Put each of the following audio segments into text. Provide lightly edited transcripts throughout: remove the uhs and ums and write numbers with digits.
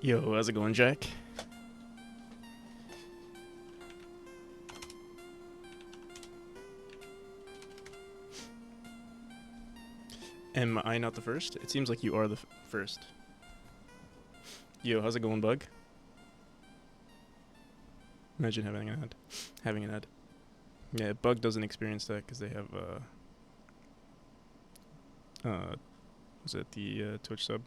Yo, how's it going, Jack? Am I not the first? It seems like you are the first. Yo, how's it going, Bug? Imagine having an ad. Having an ad. Yeah, Bug doesn't experience that because they have, was it the Twitch sub?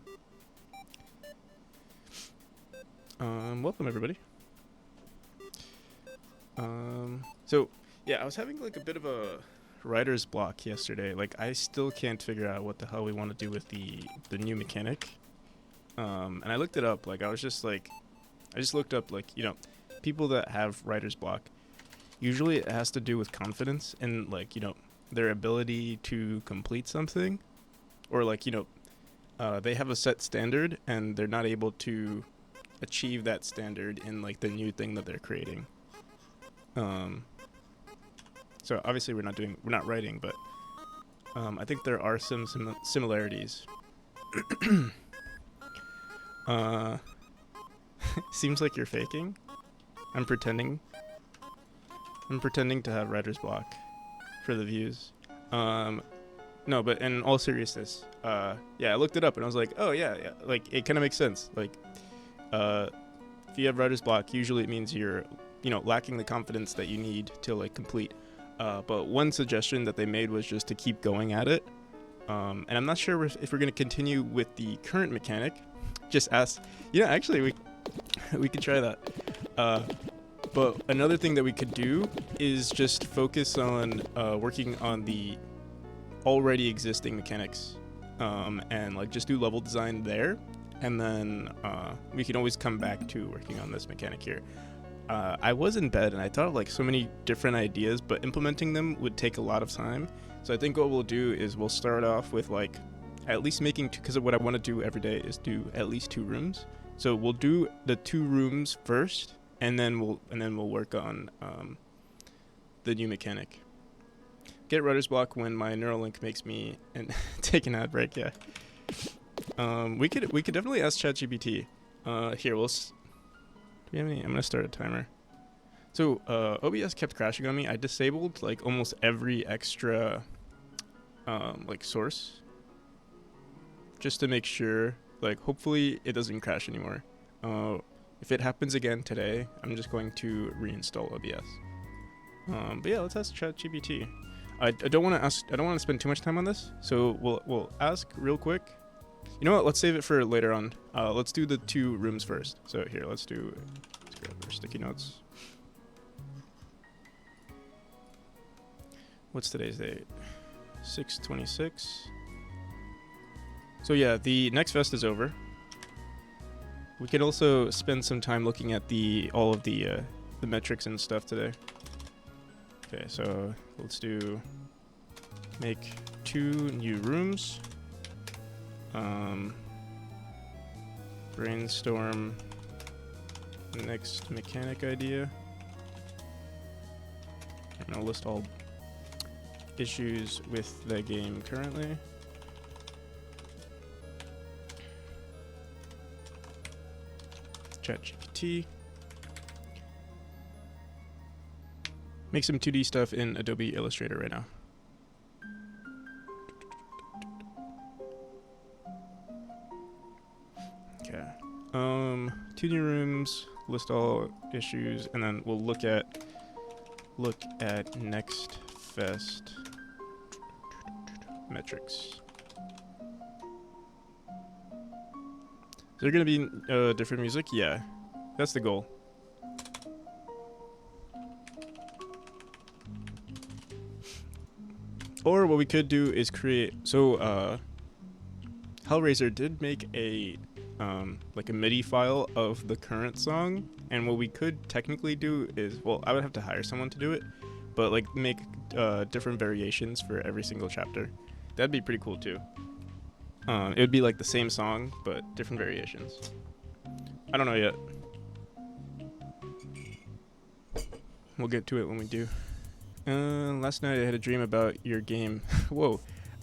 Welcome everybody. So, yeah, I was having like a bit of a writer's block yesterday. Like, I still can't figure out what the hell we want to do with the new mechanic. And I looked it up. Like, I just looked up, like, people that have writer's block. Usually it has to do with confidence and, like, their ability to complete something. Or, like, they have a set standard and they're not able to achieve that standard in, like, the new thing that they're creating. So obviously we're not writing, but I think there are some similarities. Seems like you're faking. I'm pretending to have writer's block for the views. No, but in all seriousness, yeah, I looked it up and I was like, oh yeah, like it kind of makes sense. Like, if you have writer's block, usually it means you're, lacking the confidence that you need to, like, complete. But one suggestion that they made was just to keep going at it. And I'm not sure if we're going to continue with the current mechanic. Just ask. Actually, we could try that. But another thing that we could do is just focus on working on the already existing mechanics. And, like, just do level design there. And then we can always come back to working on this mechanic here. I was in bed and I thought of, like, so many different ideas, but implementing them would take a lot of time. So I think what we'll do is we'll start off with, like, at least making, because what I want to do every day is do at least 2 rooms. So we'll do the 2 rooms first, and then we'll work on the new mechanic. Get writer's block when my Neuralink makes me and take an ad break. Yeah. We could definitely ask ChatGPT. Here do we have any? I'm gonna start a timer. So OBS kept crashing on me. I disabled, like, almost every extra like, source, just to make sure. Like, hopefully it doesn't crash anymore. If it happens again today, I'm just going to reinstall OBS. But yeah, let's ask ChatGPT. I don't want to spend too much time on this, so we'll ask real quick. You know what? Let's save it for later on. Let's do the 2 rooms first. So here, let's grab our sticky notes. What's today's date? 6/26. So yeah, the next fest is over. We could also spend some time looking at all of the metrics and stuff today. Okay, so let's make 2 new rooms. Brainstorm next mechanic idea. And I'll list all issues with the game currently. ChatGPT. Make some 2D stuff in Adobe Illustrator right now. Okay. 2 new rooms, list all issues, and then we'll look at next fest metrics. Is there gonna be different music? Yeah, that's the goal. Or what we could do is create. So Hellraiser did make a like a MIDI file of the current song, and what we could technically do is, well, I would have to hire someone to do it, but, like, make different variations for every single chapter. That'd be pretty cool too. It would be like the same song, but different variations. I don't know yet. We'll get to it when we do. Last night I had a dream about your game. Whoa.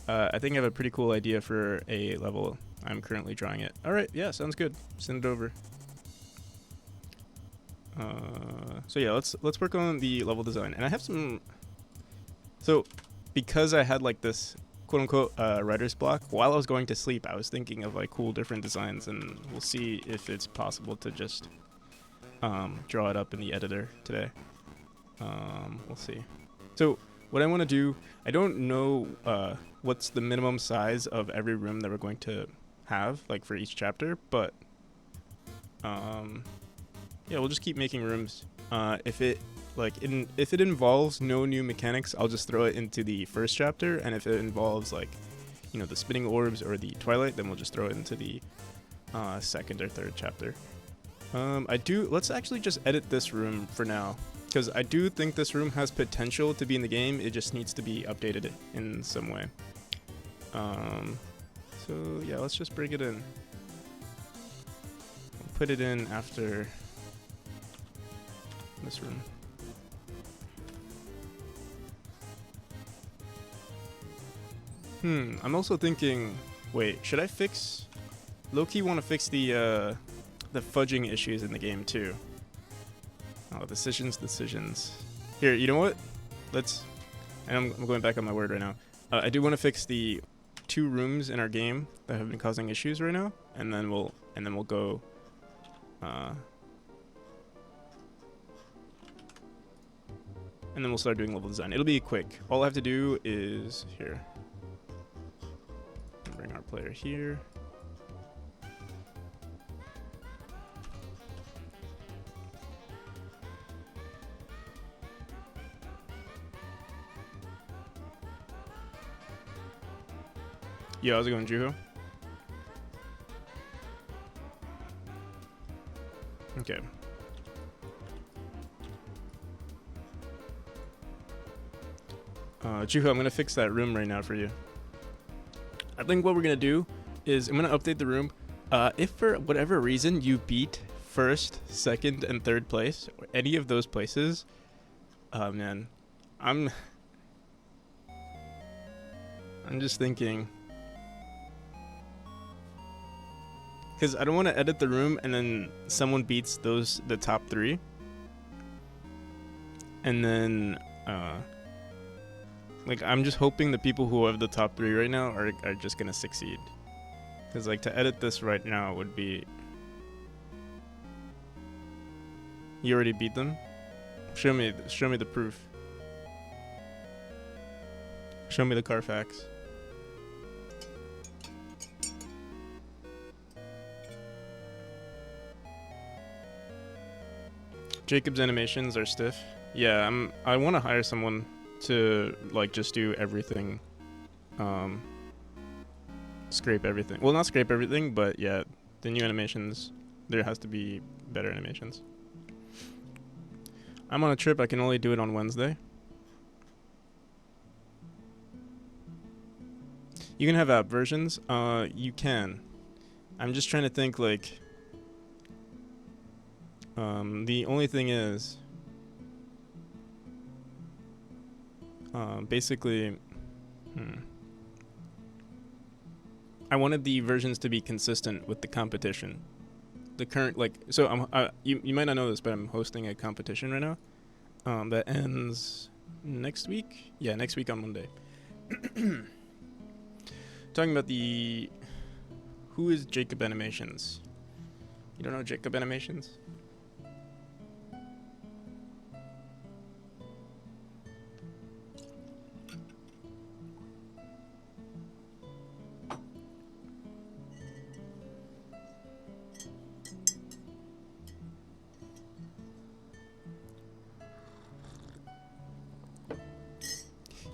I think I have a pretty cool idea for a level. I'm currently drawing it. Alright, yeah, sounds good. Send it over. So yeah, let's work on the level design. And I have some. So, because I had like this quote unquote writer's block while I was going to sleep, I was thinking of like cool different designs, and we'll see if it's possible to just draw it up in the editor today. We'll see. So what I want to do, I don't know what's the minimum size of every room that we're going to have, like for each chapter, but yeah, we'll just keep making rooms. If it involves no new mechanics, I'll just throw it into the first chapter, and if it involves like, you know, the spinning orbs or the twilight, then we'll just throw it into the second or third chapter. Let's actually just edit this room for now, because I do think this room has potential to be in the game. It just needs to be updated in some way. So yeah, let's just bring it in. We'll put it in after this room. I'm also thinking, wait, should I fix... Low-key want to fix the fudging issues in the game too. Oh, decisions. Here, you know what? I'm going back on my word right now. I do want to fix the 2 rooms in our game that have been causing issues right now, and then we'll go. And then we'll start doing level design. It'll be quick. All I have to do is here. Bring our player here. Yo, how's it going, Juho? Okay. Juho, I'm gonna fix that room right now for you. I think what we're gonna do is I'm gonna update the room. If for whatever reason you beat first, second, and third place, or any of those places, man, I'm just thinking, because I don't want to edit the room and then someone beats the top 3, and then like I'm just hoping the people who have the top 3 right now are just gonna succeed, because like to edit this right now would be... You already beat them? Show me the proof. Show me the Carfax. Jacob's animations are stiff. Yeah, I want to hire someone to like just do everything. Scrape everything. Well, not scrape everything, but yeah, the new animations, there has to be better animations. I'm on a trip. I can only do it on Wednesday. You can have app versions. You can. I'm just trying to think like... the only thing is... basically... I wanted the versions to be consistent with the competition. The current, like... So, you might not know this, but I'm hosting a competition right now. That ends next week? Yeah, next week on Monday. Talking about the... Who is Jacob Animations? You don't know Jacob Animations?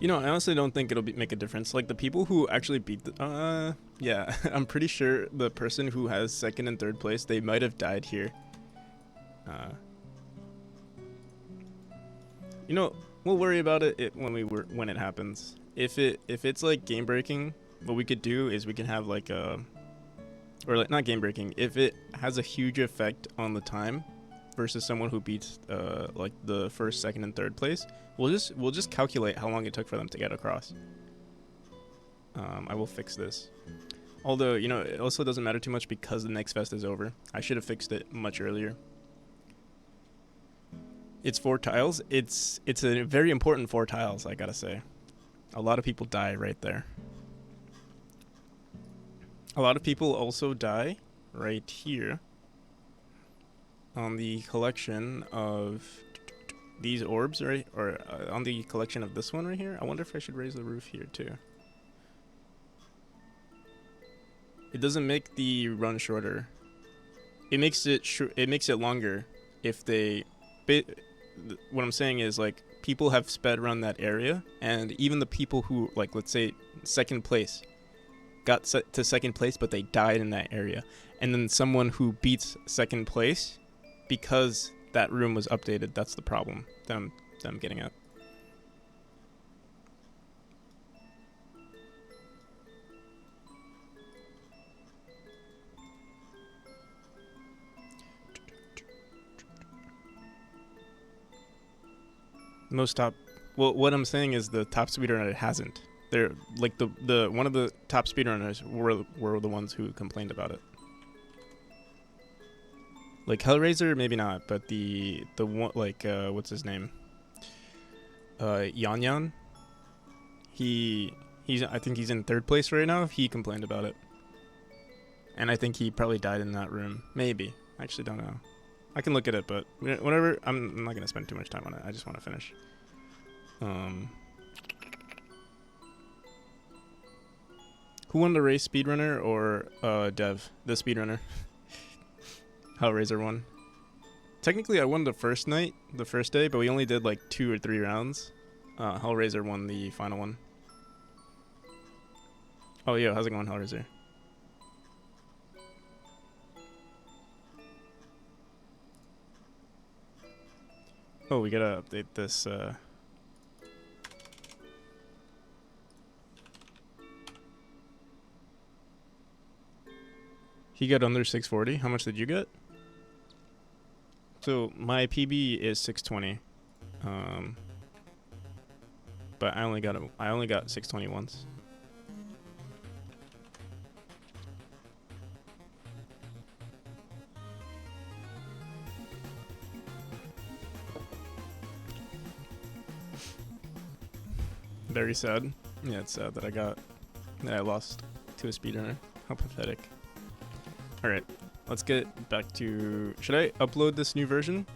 You know, I honestly don't think it'll make a difference. Like, the people who actually beat the... yeah, I'm pretty sure the person who has second and third place, they might have died here. You know, we'll worry about it when it happens. If it's, like, game-breaking, what we could do is we can have, like, a... Or, like, not game-breaking. If it has a huge effect on the time versus someone who beats, like, the first, second, and third place... We'll just calculate how long it took for them to get across. I will fix this. Although, you know, it also doesn't matter too much because the next fest is over. I should have fixed it much earlier. It's 4 tiles. It's a very important 4 tiles, I gotta say. A lot of people die right there. A lot of people also die right here on the collection of these orbs, right? Or on the collection of this one right here. I wonder if I should raise the roof here too. It doesn't make the run shorter. It makes it longer if they. What I'm saying is, like, people have sped run that area, and even the people who, like, let's say second place got to second place, but they died in that area, and then someone who beats second place because that room was updated. That's the problem. Them getting up. Most top. Well, what I'm saying is the top speedrunner hasn't. They're like the one of the top speedrunners were the ones who complained about it. Like Hellraiser, maybe not, but the one, like, what's his name? Yan Yan. I think he's in third place right now. He complained about it, and I think he probably died in that room. Maybe. I actually don't know. I can look at it, but whatever. I'm not gonna spend too much time on it. I just want to finish. Who won the race, speedrunner or Dev? The speedrunner. Hellraiser won. Technically, I won the first day, but we only did like 2 or 3 rounds. Hellraiser won the final one. Oh, yeah, how's it going, Hellraiser? Oh, we gotta update this. He got under 640. How much did you get? So my PB is 620. But I only got 620 once. Very sad. Yeah, it's sad that I lost to a speedrunner. How pathetic. Alright, let's get back to... Should I upload this new version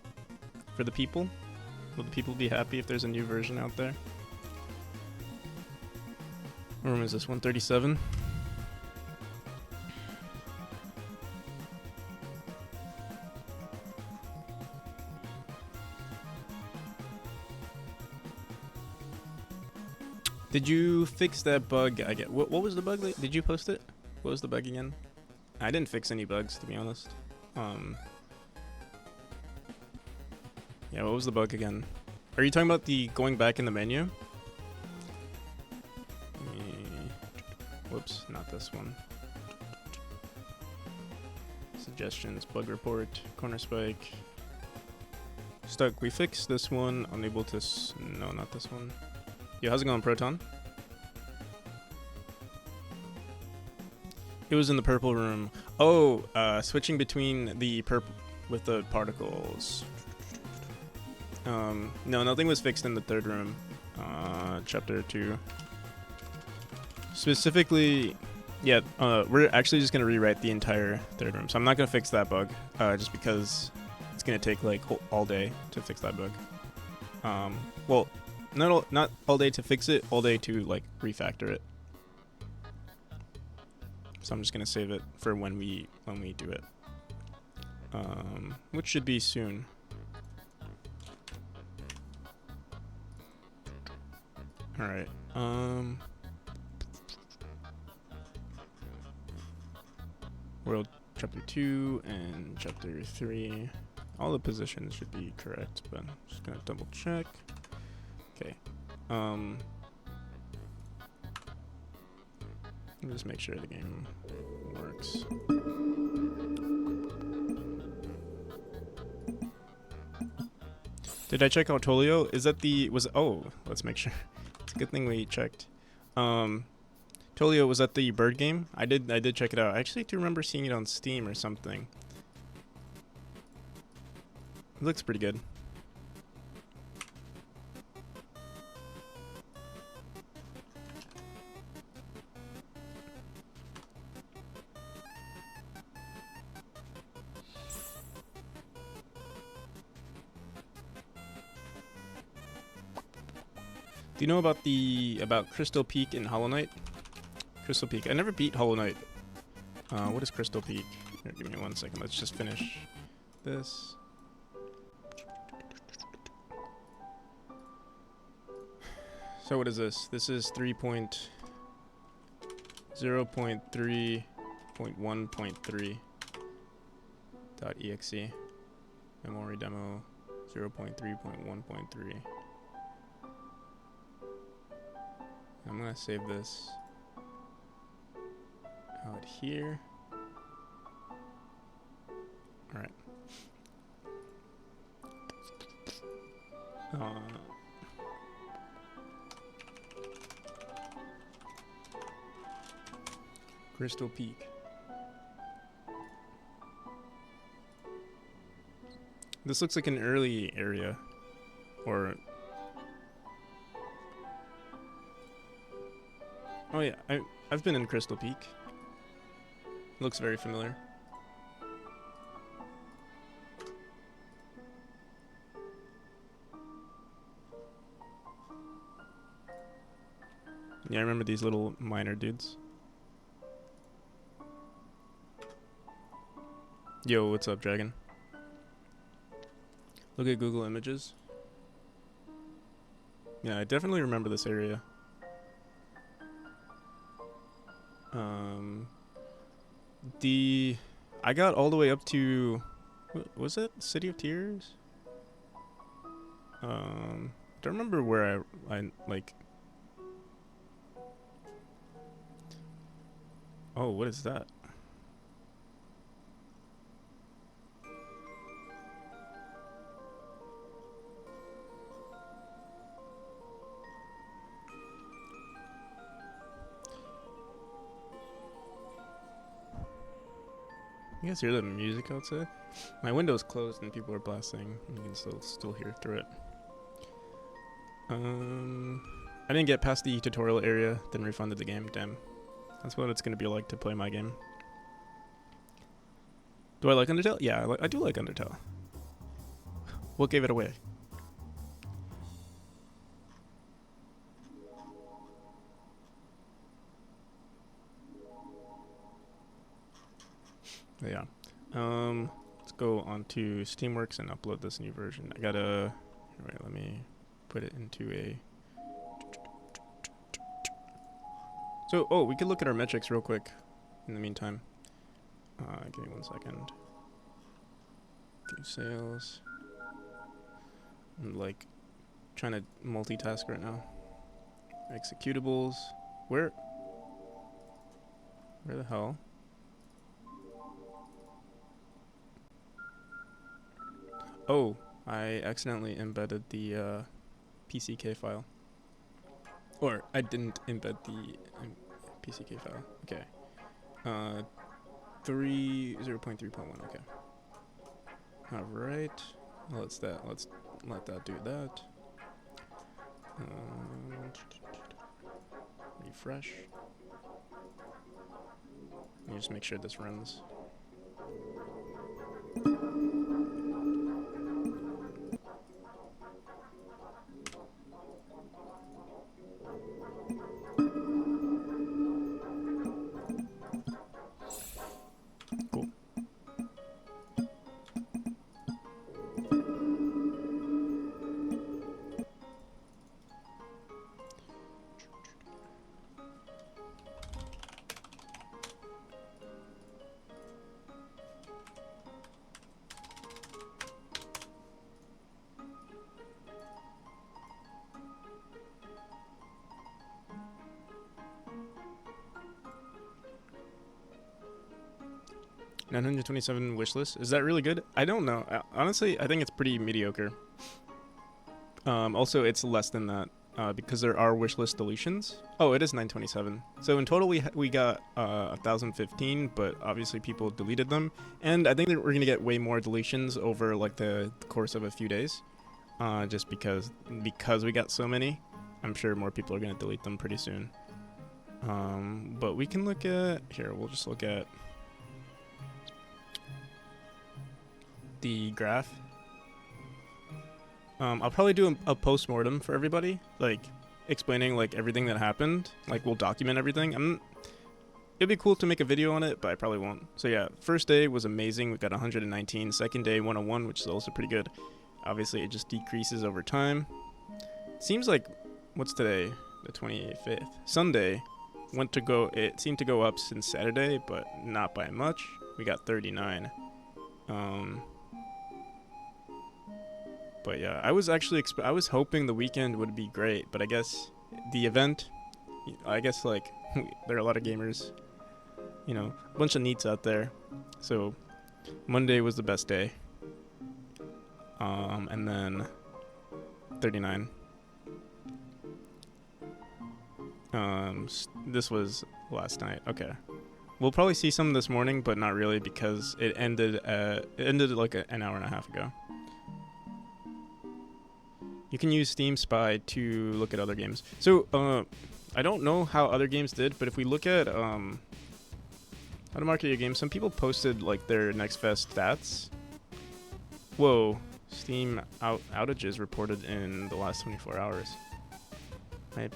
for the people? Will the people be happy if there's a new version out there? What room is this? 137? Did you fix that bug? What was the bug? Did you post it? What was the bug again? I didn't fix any bugs, to be honest. Yeah, what was the bug again? Are you talking about the going back in the menu? Whoops, not this one. Suggestions, bug report, corner spike. Stuck, we fixed this one. Unable to... No, not this one. Yo, how's it going, Proton? It was in the purple room. Oh, switching between the purple with the particles. No, nothing was fixed in the third room. Chapter 2. Specifically, yeah, we're actually just gonna rewrite the entire third room. So I'm not gonna fix that bug, just because it's gonna take like all day to fix that bug. Well, not all day to fix it, all day to like refactor it. So I'm just gonna save it for when we do it, which should be soon. All right. World chapter 2 and chapter 3. All the positions should be correct, but I'm just gonna double check. Okay. Let me just make sure the game works. Did I check out Tolio? Is that oh, let's make sure. It's a good thing we checked. Tolio, was that the bird game? I did check it out. I actually do remember seeing it on Steam or something. It looks pretty good. Do you know about Crystal Peak in Hollow Knight? Crystal Peak. I never beat Hollow Knight. What is Crystal Peak? Here, give me 1 second. Let's just finish this. So what is this? This is 3.0.3.1.3 .exe. Memori demo 0.3.1.3. I'm gonna save this out here. Alright. Crystal Peak. This looks like an early area. Or... Oh yeah, I've been in Crystal Peak. Looks very familiar. Yeah, I remember these little miner dudes. Yo, what's up, Dragon? Look at Google Images. Yeah, I definitely remember this area. I got all the way up to, what was it? City of Tears? Don't remember where I like. Oh, what is that? You guys hear the music outside? My window's closed and people are blasting. And you can still hear through it. I didn't get past the tutorial area, then refunded the game. Damn. That's what it's gonna be like to play my game. Do I like Undertale? Yeah, I do like Undertale. What gave it away? Yeah. Let's go on to Steamworks and upload this new version. I gotta... Wait, let me put it into a... So, oh, we could look at our metrics real quick in the meantime. Give me 1 second. View sales. I'm like trying to multitask right now. Executables. Where the hell? Oh, I accidentally embedded the PCK file. Or I didn't embed the PCK file. Okay. 0.3.1. Okay. All right. Let's let that do that. Refresh. Let me just make sure this runs. Cool. $927 wishlist. Is that really good? I don't know. Honestly, I think it's pretty mediocre. Also, it's less than that because there are wishlist deletions. Oh, it is 927. So in total, we got 1,015, but obviously people deleted them. And I think that we're gonna get way more deletions over like the course of a few days, just because we got so many. I'm sure more people are gonna delete them pretty soon. But we can look at here. We'll just look at the graph. I'll probably do a post-mortem for everybody. Like, explaining like everything that happened. Like we'll document everything. It'd be cool to make a video on it, but I probably won't. So yeah, first day was amazing. We got 119. Second day 101, which is also pretty good. Obviously, it just decreases over time. Seems like, what's today? The 25th. Sunday it seemed to go up since Saturday, but not by much. We got 39. But yeah, I was actually I was hoping the weekend would be great, but I guess the event, I guess like there are a lot of gamers, you know, a bunch of neats out there. So Monday was the best day. And then 39. This was last night. Okay. We'll probably see some this morning, but not really because it ended like an hour and a half ago. You can use Steam Spy to look at other games. So, I don't know how other games did, but if we look at how to market your game, some people posted like their Next Fest stats. Whoa, Steam outages reported in the last 24 hours. Might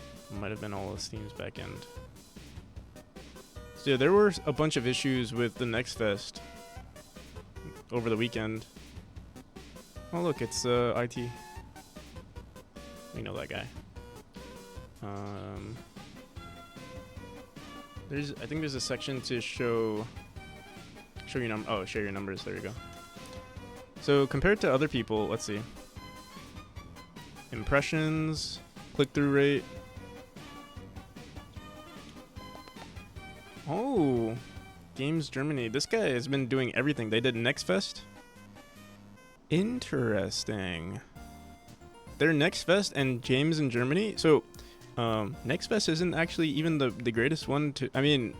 have been all of Steam's backend. So yeah, there were a bunch of issues with the Next Fest over the weekend. Oh look, it's IT. We know that guy. I think there's a section to show your share your numbers. There you go. So compared to other people, let's see. Impressions, click-through rate. Oh, Games Germany. This guy has been doing everything. They did Next Fest. Interesting. They're Next Fest and James in Germany. So, Next Fest isn't actually even the greatest one to. I mean,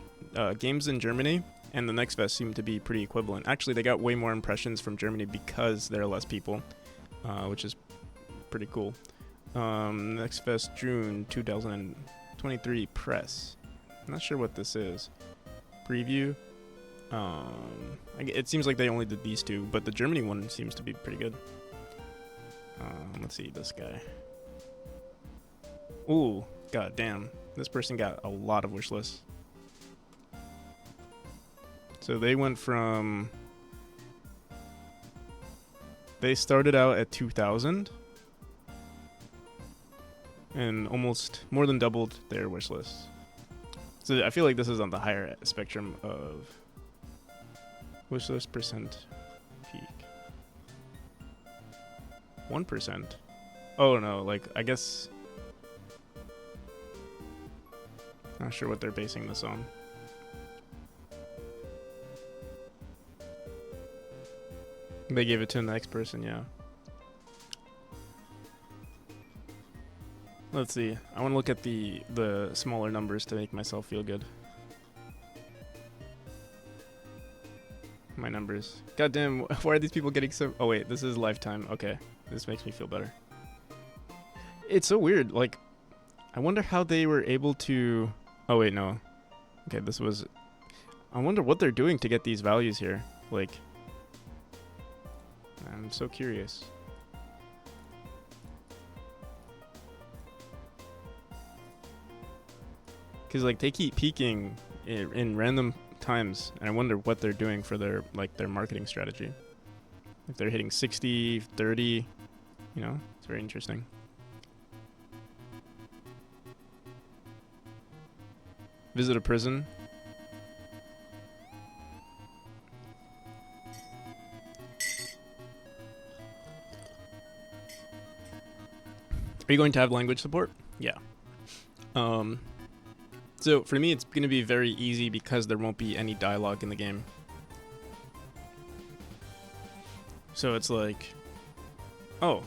Games in Germany and the Next Fest seem to be pretty equivalent. Actually, they got way more impressions from Germany because there are less people, which is pretty cool. Next Fest June 2023 press. I'm not sure what this is. Preview. It seems like they only did these two, but the Germany one seems to be pretty good. Let's see this guy. Ooh, god damn. This person got a lot of wish lists. So they went from... They started out at 2,000 and almost more than doubled their wish lists. So I feel like this is on the higher spectrum of wish list percent peak. 1%. Oh no, like I guess not sure what they're basing this on. They gave it to the next person, yeah. Let's see. I want to look at the smaller numbers to make myself feel good. My numbers. Goddamn, why are these people getting so... Oh wait, this is lifetime. Okay, this makes me feel better. It's so weird. Like, I wonder how they were able to... Oh wait, no. Okay, this was... I wonder what they're doing to get these values here. Like, I'm so curious. Because like they keep peaking in random times, and I wonder what they're doing for their marketing strategy. If they're hitting 60, 30, you know, it's very interesting. Visit a prison. Are you going to have language support? Yeah. So for me, it's going to be very easy because there won't be any dialogue in the game. So it's like, oh,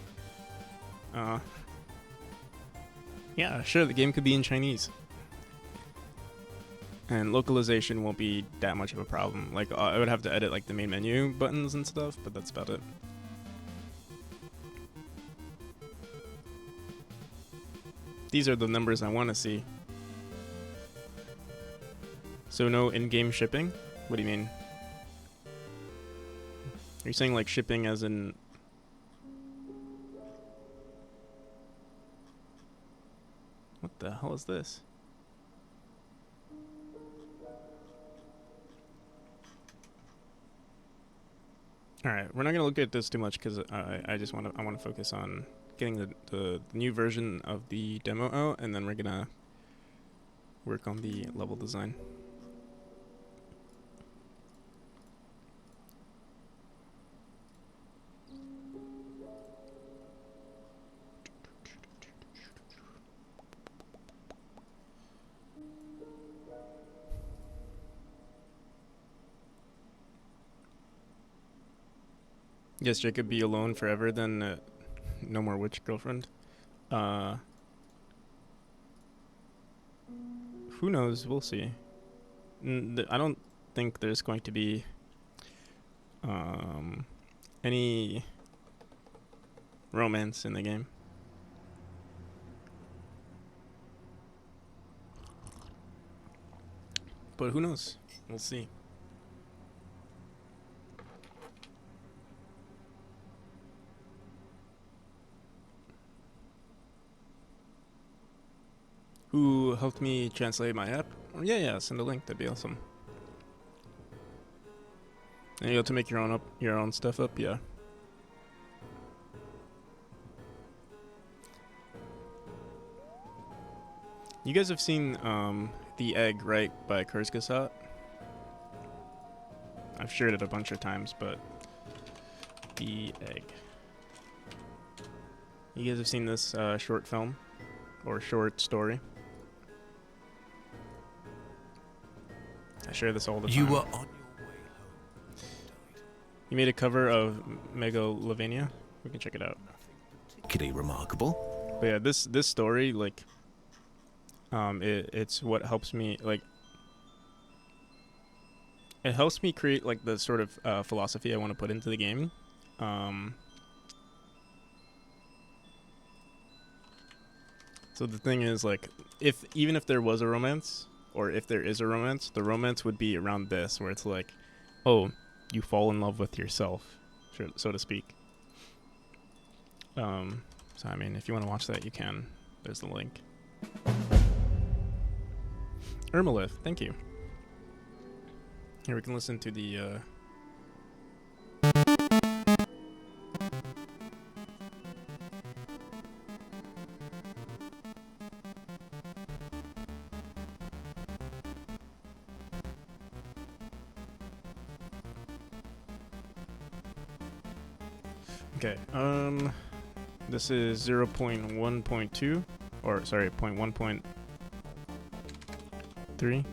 yeah, sure, the game could be in Chinese. And localization won't be that much of a problem. Like, I would have to edit like the main menu buttons and stuff, but that's about it. These are the numbers I want to see. So no in-game shipping? What do you mean? Are you saying like shipping as in... What the hell is this? All right, we're not gonna look at this too much because I just want to focus on getting the new version of the demo out, and then we're gonna work on the level design. Yes, Jacob, be alone forever, then no more witch girlfriend. Who knows? We'll see. I don't think there's going to be any romance in the game. But who knows? We'll see. Who helped me translate my app? Oh, yeah, send a link. That'd be awesome. And you have to make your own stuff up. Yeah. You guys have seen The Egg, right, by Kurzgesagt? I've shared it a bunch of times, but The Egg. You guys have seen this short film or short story? I share this all the time. You were on your way home. You made a cover of Megalovania. We can check it out. Nothing particularly remarkable. But yeah, this story, like, it's what helps me, like, it helps me create like the sort of philosophy I want to put into the game. So the thing is, like, even if there was a romance, or if there is a romance, the romance would be around this, where it's like, oh, you fall in love with yourself, so to speak. So I mean, if you want to watch that, you can. There's the link. Ermalith, thank you. Here we can listen to the okay, this is 0.1.2, or sorry, 0.1.3.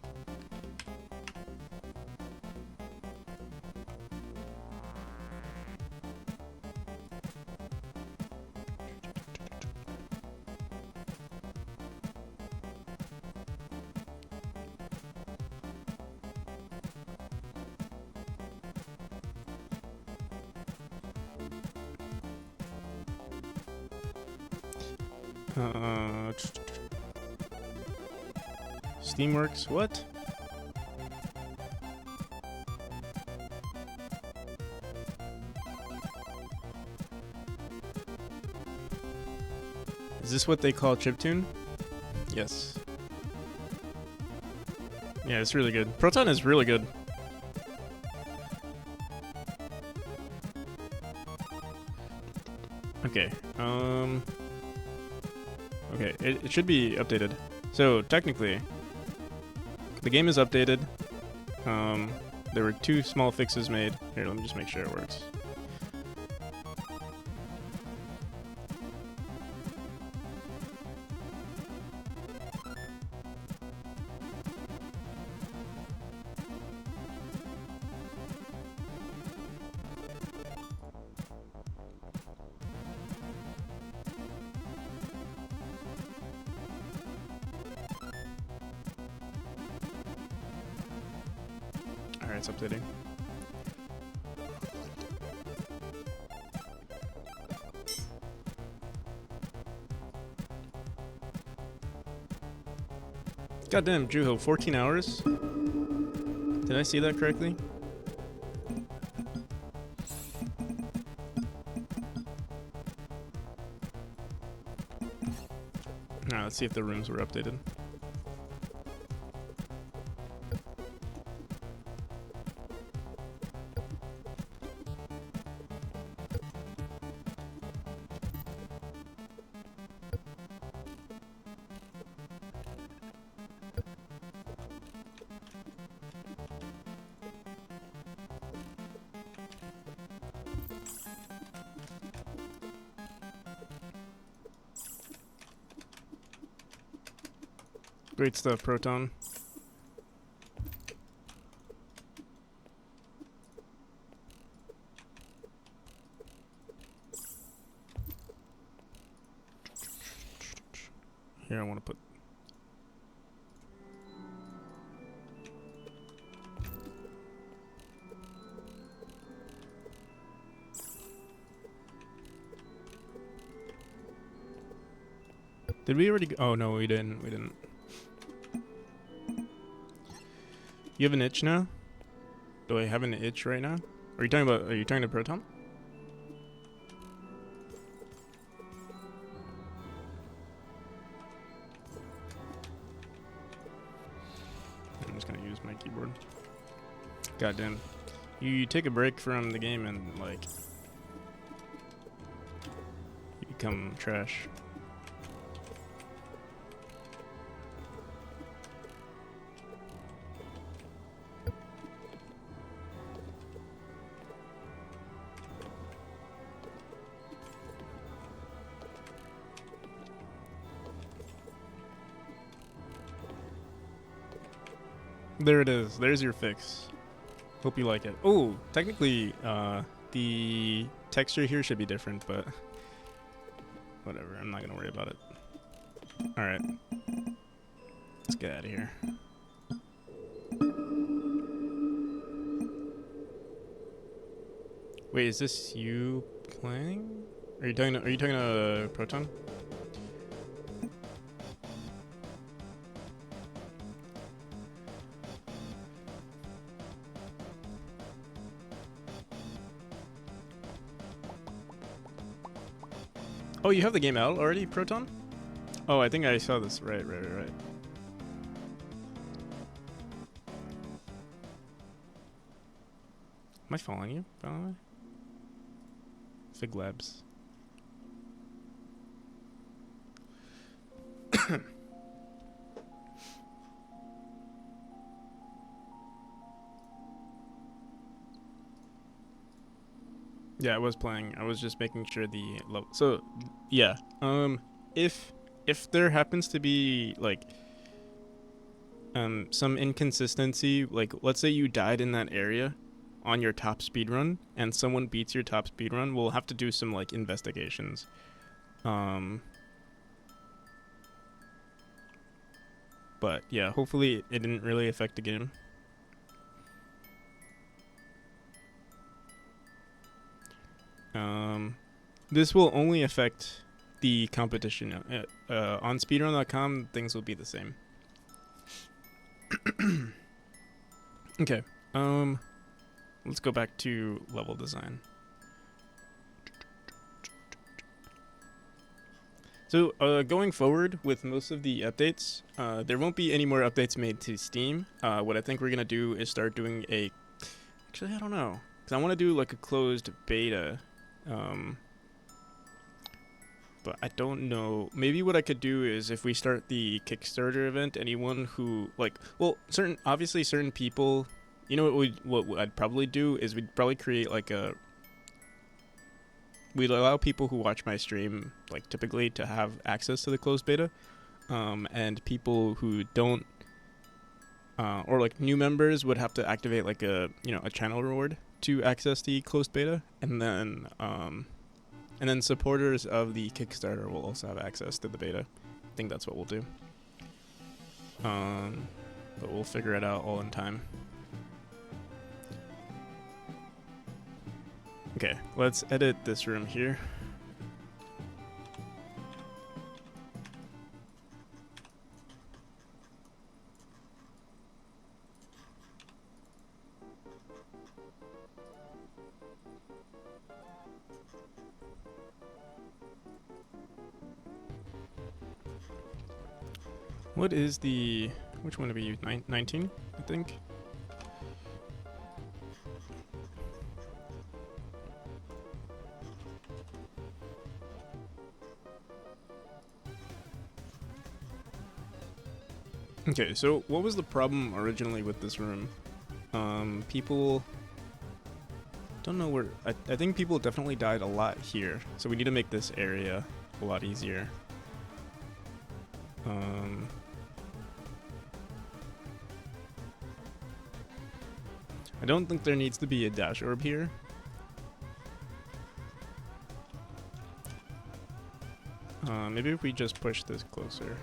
Steamworks, what? Is this what they call chiptune? Yes. Yeah, it's really good. Proton is really good. Okay, okay, it should be updated. So, technically, the game is updated. There were 2 small fixes made. Here, let me just make sure it works. Alright, it's updating. Goddamn, Juho, 14 hours? Did I see that correctly? No, that's Let's see if the rooms were updated. Great stuff, Proton. Here, I want to put... Did we already... Oh, no, we didn't. We didn't. You have an itch now? Do I have an itch right now? Are you talking to Proton? I'm just gonna use my keyboard. Goddamn. You take a break from the game and, like, you become trash. There it is. There's your fix. Hope you like it. Oh, technically, the texture here should be different, but whatever. I'm not gonna worry about it. All right, let's get out of here. Wait, is this you playing? Are you talking to Proton? Oh, you have the game out already, Proton? Oh, I think I saw this. Right. Am I following you, by the way? Fig Labs. Yeah, I was playing. I was just making sure the level. So, yeah. If there happens to be like some inconsistency, like let's say you died in that area on your top speed run, and someone beats your top speed run, we'll have to do some like investigations. But yeah, hopefully it didn't really affect the game. This will only affect the competition. On speedrun.com, things will be the same. Okay. Let's go back to level design. So, going forward with most of the updates, there won't be any more updates made to Steam. What I think we're gonna do is start doing a... Actually, I don't know. Because I want to do like a closed beta. But I don't know. Maybe what I could do is if we start the Kickstarter event, anyone who obviously certain people, you know what I'd probably do is we'd probably create like we'd allow people who watch my stream like typically to have access to the closed beta, and people who don't, or like new members would have to activate like a channel reward to access the closed beta, and then supporters of the Kickstarter will also have access to the beta. I think that's what we'll do. But we'll figure it out all in time. Okay, let's edit this room here. What is the... Which one do we use? 19, I think? Okay, so what was the problem originally with this room? People... Don't know where... I think people definitely died a lot here. So we need to make this area a lot easier. I don't think there needs to be a dash orb here. Maybe if we just push this closer.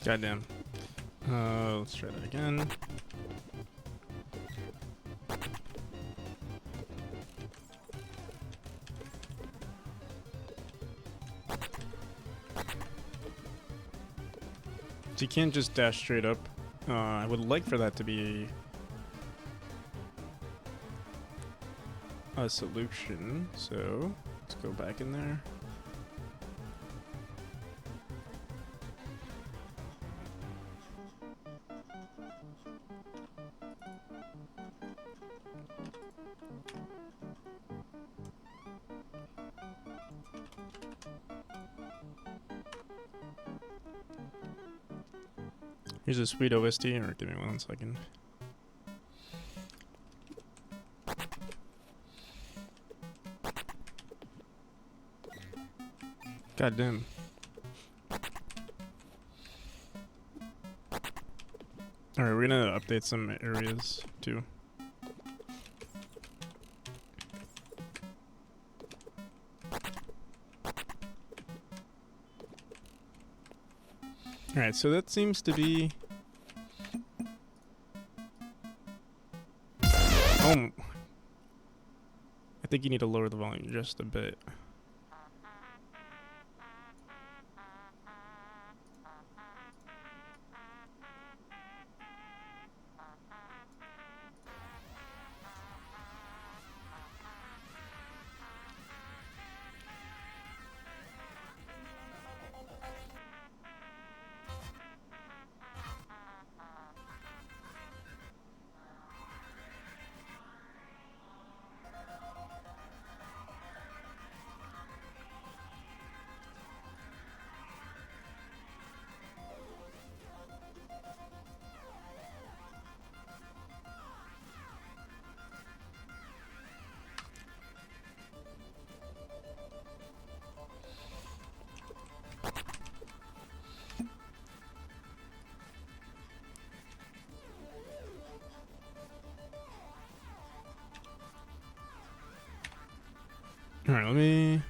Goddamn. Let's try that again. So you can't just dash straight up. I would like for that to be a solution. So let's go back in there. Here's a sweet OST, or give me 1 second. God damn. Alright, we're gonna update some areas too. Alright, so that seems to be... Oh! I think you need to lower the volume just a bit. Alright, let me...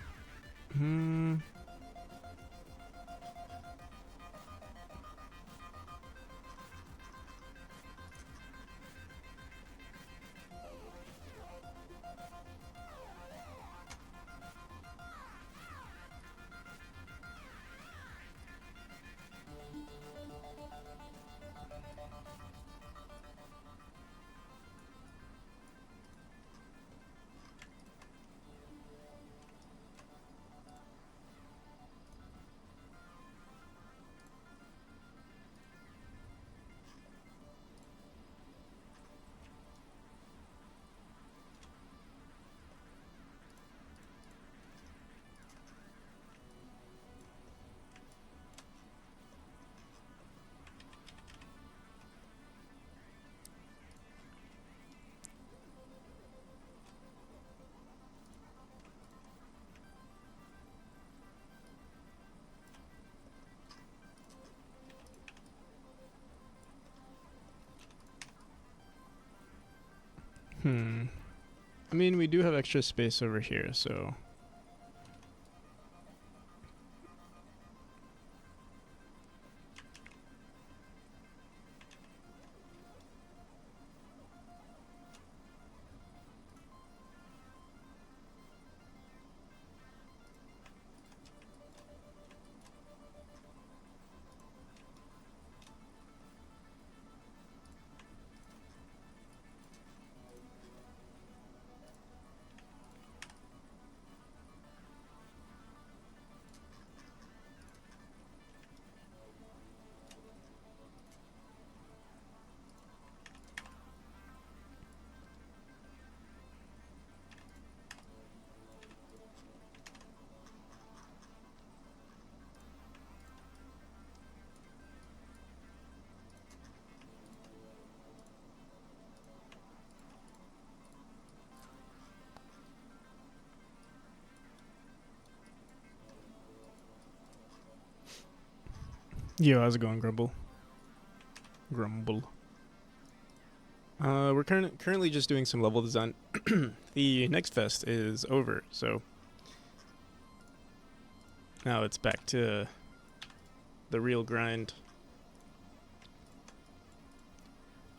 I mean, we do have extra space over here, so yo, how's it going, Grumble? Grumble. We're currently just doing some level design. The next fest is over, so now it's back to the real grind.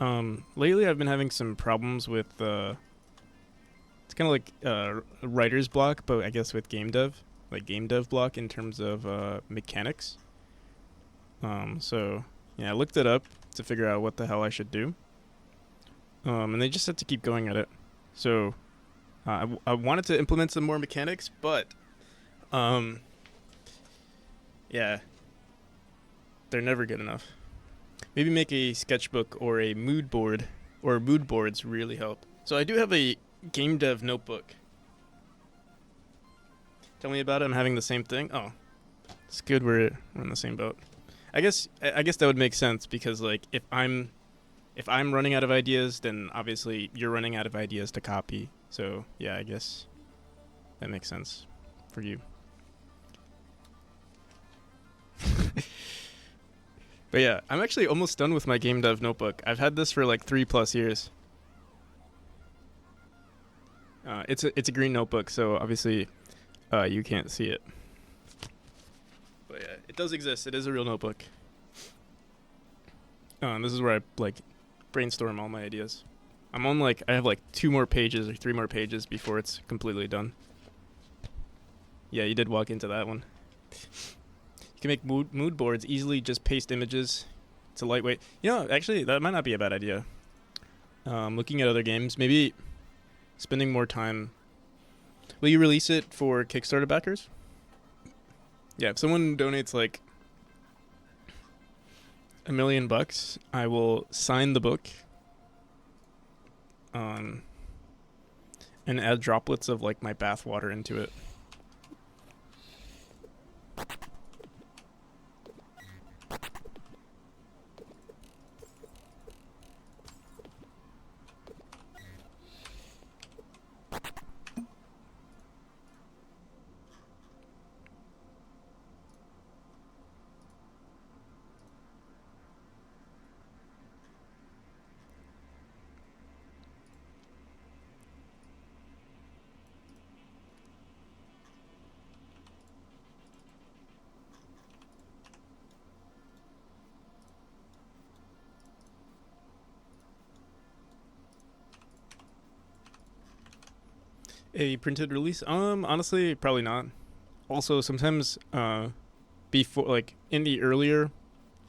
Lately I've been having some problems with it's kind of like writer's block, but I guess with game dev, like game dev block in terms of mechanics. So yeah, I looked it up to figure out what the hell I should do. And they just had to keep going at it. So I wanted to implement some more mechanics, but yeah, they're never good enough. Maybe make a sketchbook or a mood board, or mood boards really help. So I do have a game dev notebook. Tell me about it. I'm having the same thing. Oh, it's good. We're in the same boat. I guess that would make sense because like if I'm running out of ideas, then obviously you're running out of ideas to copy. So yeah, I guess that makes sense for you. But yeah, I'm actually almost done with my game dev notebook. I've had this for like 3+ years. It's a green notebook, so obviously you can't see it. But yeah, it does exist. It is a real notebook. And this is where I like brainstorm all my ideas. I have like 2 more pages or 3 more pages before it's completely done. Yeah, you did walk into that one. You can make mood boards, easily just paste images. It's a lightweight. You know, actually, that might not be a bad idea. Looking at other games, maybe spending more time. Will you release it for Kickstarter backers? Yeah, if someone donates like $1 million, I will sign the book. And add droplets of like my bath water into it. A printed release? Honestly, probably not. Also, sometimes, before, like, in the earlier,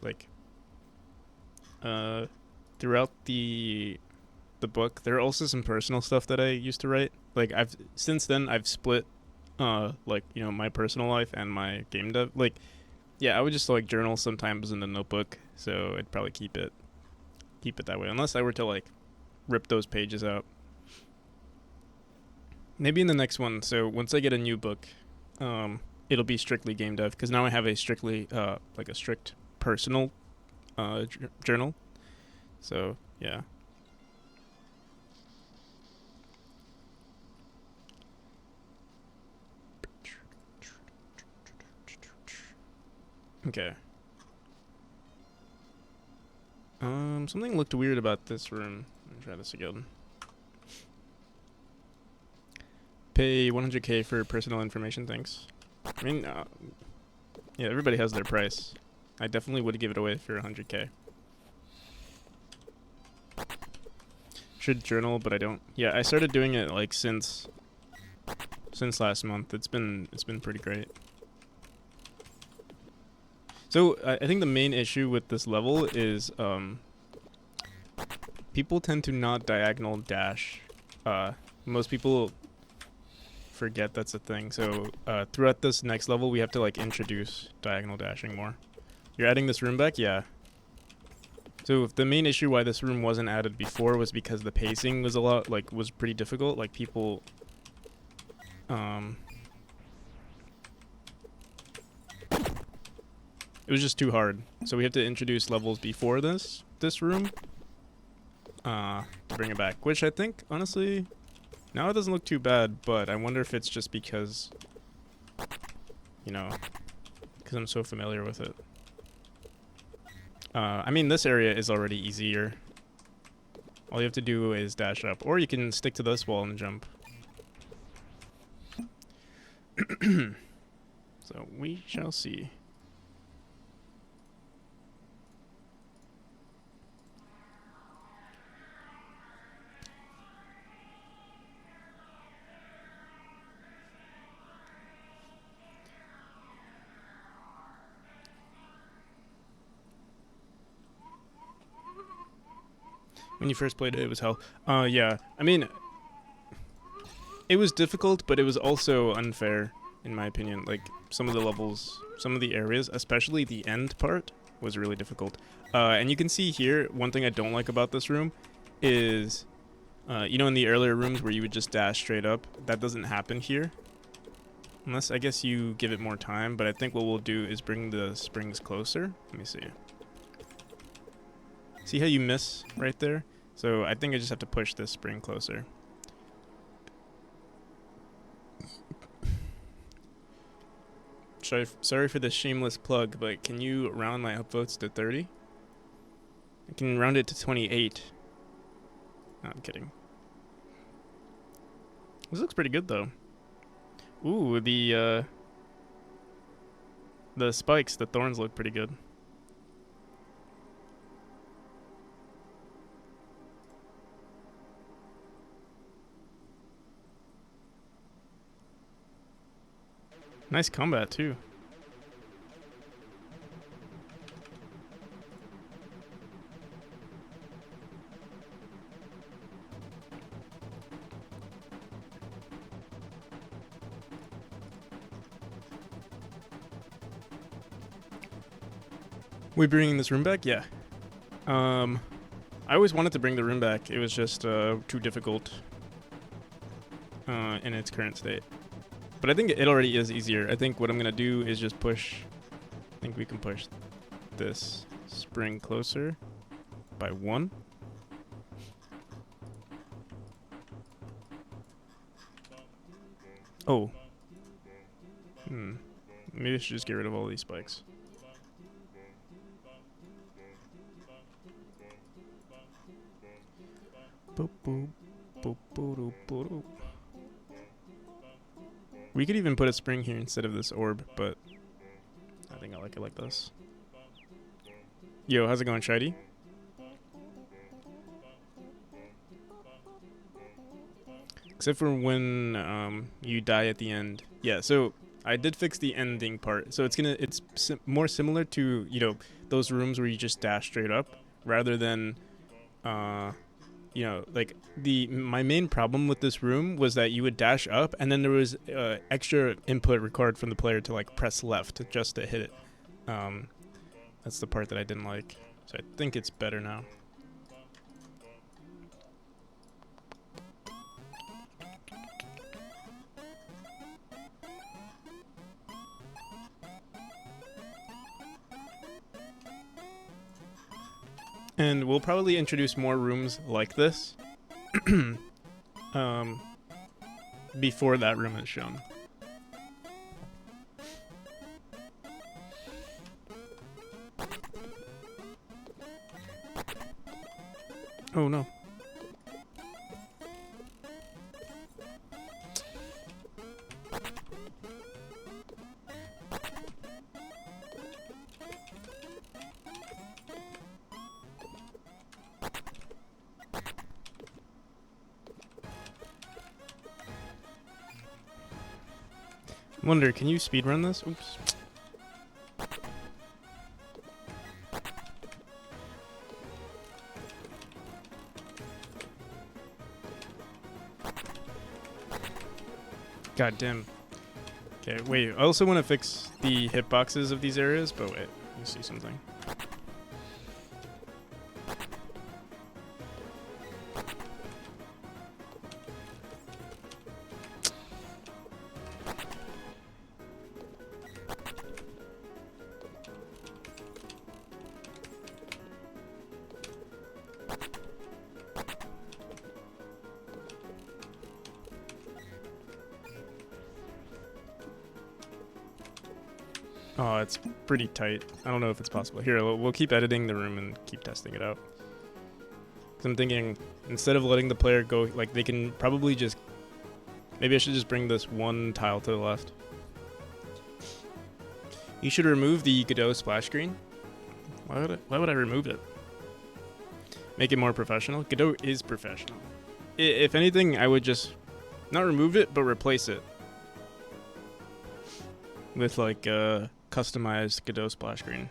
like, uh, throughout the book, there are also some personal stuff that I used to write. Like, since then, I've split, like, you know, my personal life and my game dev. Like, yeah, I would just, like, journal sometimes in the notebook, so I'd probably keep it that way, unless I were to, like, rip those pages out. Maybe in the next one. So once I get a new book, it'll be strictly game dev because now I have a strictly like a strict personal journal. So yeah. Okay. Something looked weird about this room. Let me try this again. pay 100k for personal information, thanks. I mean, yeah, everybody has their price. I definitely would give it away for 100k. Should journal, but I don't. Yeah, I started doing it like since last month. It's been pretty great. So I think the main issue with this level is people tend to not diagonal dash. Most people forget that's a thing. So throughout this next level, we have to like introduce diagonal dashing more. You're adding this room back? Yeah. So if the main issue why this room wasn't added before was because the pacing was was pretty difficult. Like people, it was just too hard. So we have to introduce levels before this room to bring it back. Which I think, honestly, now it doesn't look too bad, but I wonder if it's just because, you know, because I'm so familiar with it. I mean, this area is already easier. All you have to do is dash up, or you can stick to this wall and jump. So we shall see. When you first played it, it was hell. Yeah. I mean, it was difficult, but it was also unfair, in my opinion. Like, some of the levels, some of the areas, especially the end part, was really difficult. And you can see here, one thing I don't like about this room is, you know, in the earlier rooms where you would just dash straight up, that doesn't happen here. Unless, I guess, you give it more time, but I think what we'll do is bring the springs closer. Let me see. See how you miss right there? So I think I just have to push this spring closer. Sorry for the shameless plug, but can you round my upvotes to 30? I can round it to 28. No, I'm kidding. This looks pretty good though. Ooh, the spikes, the thorns look pretty good. Nice combat too. We bringing this room back? Yeah. I always wanted to bring the room back. It was just too difficult in its current state. But I think it already is easier. I think what I'm going to do is just push. I think we can push this spring closer by 1. Oh. Maybe I should just get rid of all these spikes. Boop, boop, boop, boop, boop, boop. We could even put a spring here instead of this orb, but I think I like it like this. Yo, how's it going, Shady? Except for when you die at the end. Yeah, so I did fix the ending part. So it's more similar to, you know, those rooms where you just dash straight up rather than you know, like my main problem with this room was that you would dash up and then there was extra input required from the player to like press left just to hit it. That's the part that I didn't like. So I think it's better now. And we'll probably introduce more rooms like this before that room is shown. Oh no. Wonder, can you speedrun this? Oops. God damn. Okay, wait. I also want to fix the hitboxes of these areas, but wait. Let me see something. Oh, it's pretty tight. I don't know if it's possible. Here, we'll keep editing the room and keep testing it out. 'Cause I'm thinking, instead of letting the player go, like, they can probably just... Maybe I should just bring this one tile to the left. You should remove the Godot splash screen. Why would I remove it? Make it more professional? Godot is professional. If anything, I would just... Not remove it, but replace it. With, like, customized Godot splash screen.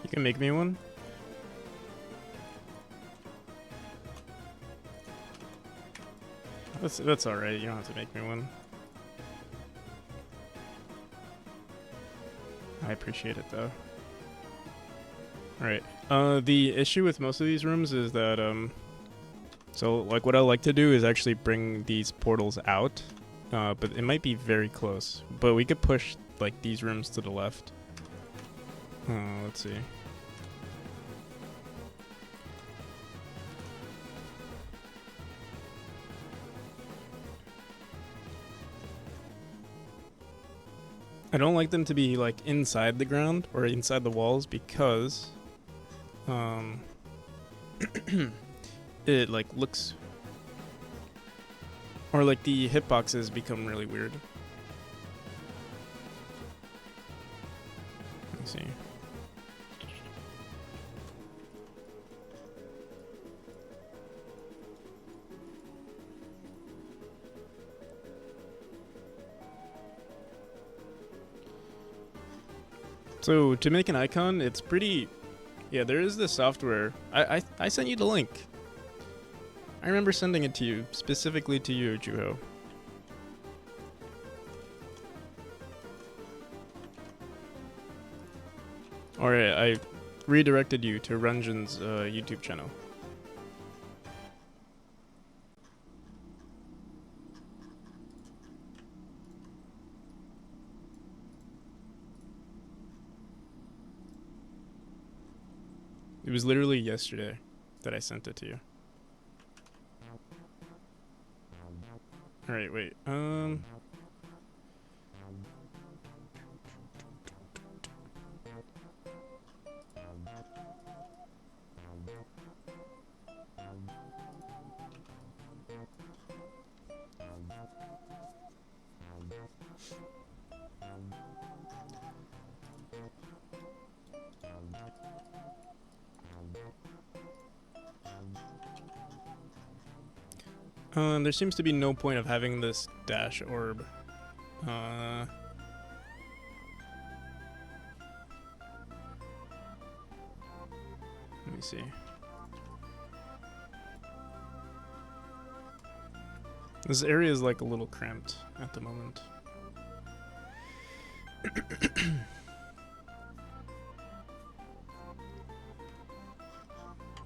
You can make me one? That's alright, you don't have to make me one. I appreciate it though. Alright. The issue with most of these rooms is that, so like what I like to do is actually bring these portals out, but it might be very close. But we could push like these rooms to the left. Let's see. I don't like them to be like inside the ground or inside the walls because it like looks, or like the hitboxes become really weird. Let me see. So to make an icon, it's pretty... Yeah, there is this software. I sent you the link. I remember sending it to you, specifically to you, Juho. Alright, I redirected you to Runjan's YouTube channel. It was literally yesterday that I sent it to you. Alright, wait. There seems to be no point of having this dash orb. Let me see. This area is like a little cramped at the moment.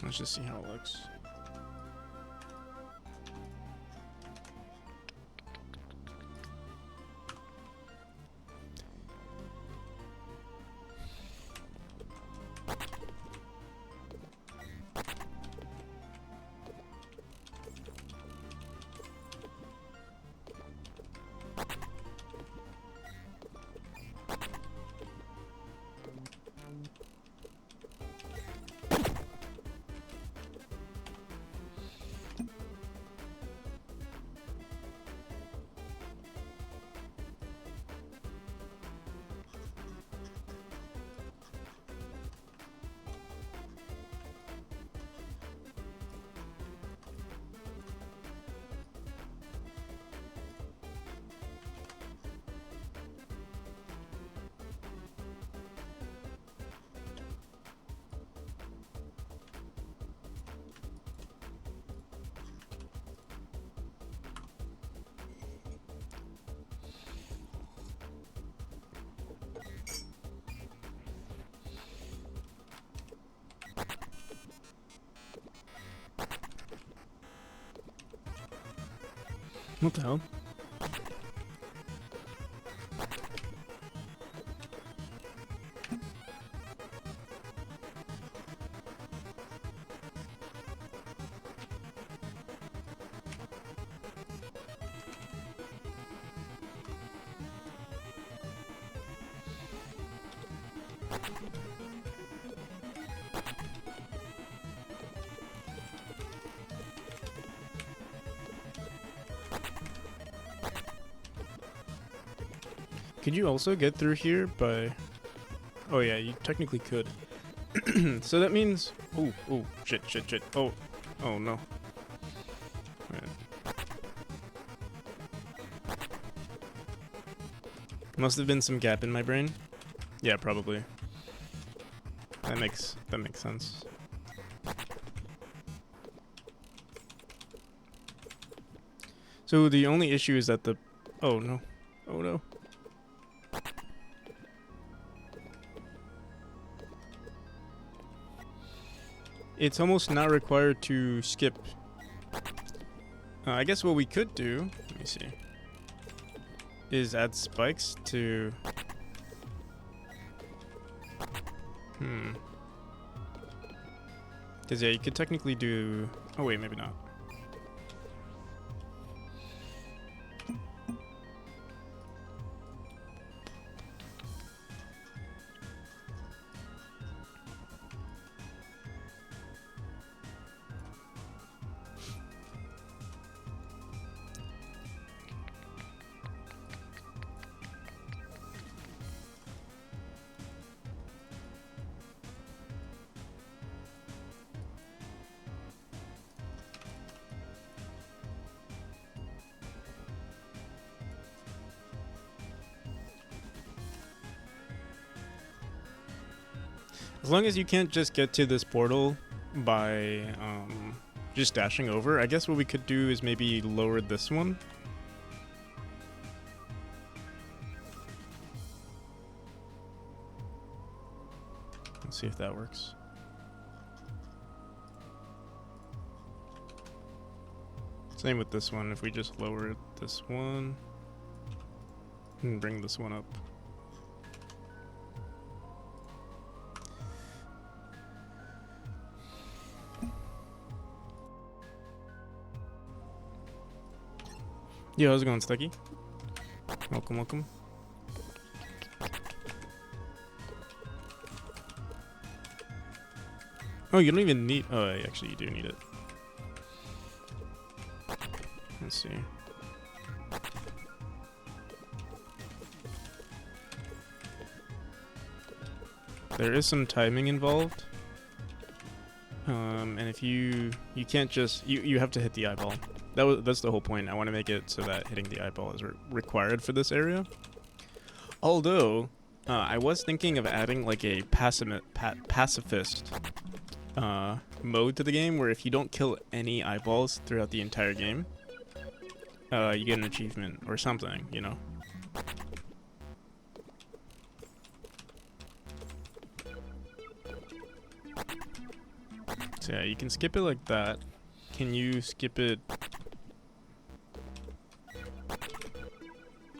Let's just see how it looks. What the hell? Could you also get through here by... Oh yeah, you technically could. So that means... Oh, oh, shit. Oh, oh no. Right. Must have been some gap in my brain. Yeah, probably. That makes sense. So the only issue is that the... Oh no. Oh no. It's almost not required to skip. I guess what we could do, let me see, is add spikes to... Because yeah, you could technically do... Oh wait, maybe not. As long as you can't just get to this portal by just dashing over, I guess what we could do is maybe lower this one. Let's see if that works. Same with this one, if we just lower this one and bring this one up. Yo, how's it going, Stucky? Welcome, welcome. Oh, you don't even need... Oh, actually, you do need it. Let's see. There is some timing involved. And if you can't just... You have to hit the eyeball. That's the whole point. I want to make it so that hitting the eyeball is required for this area. Although, I was thinking of adding like a pacifist mode to the game, where if you don't kill any eyeballs throughout the entire game, you get an achievement or something, you know? So yeah, you can skip it like that. Can you skip it?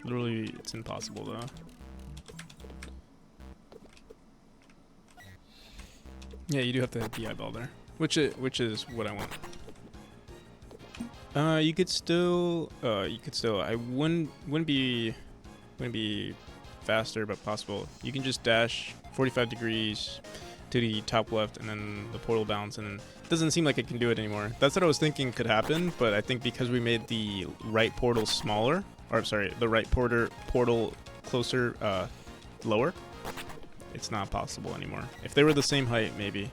Literally, it's impossible though. Yeah, you do have to hit the eyeball there, which is what I want. You could still, I wouldn't be faster, but possible. You can just dash 45 degrees to the top left, and then the portal bounce, and it doesn't seem like it can do it anymore. That's what I was thinking could happen, but I think because we made the right portal smaller, or sorry, the right portal closer, lower, it's not possible anymore. If they were the same height, maybe.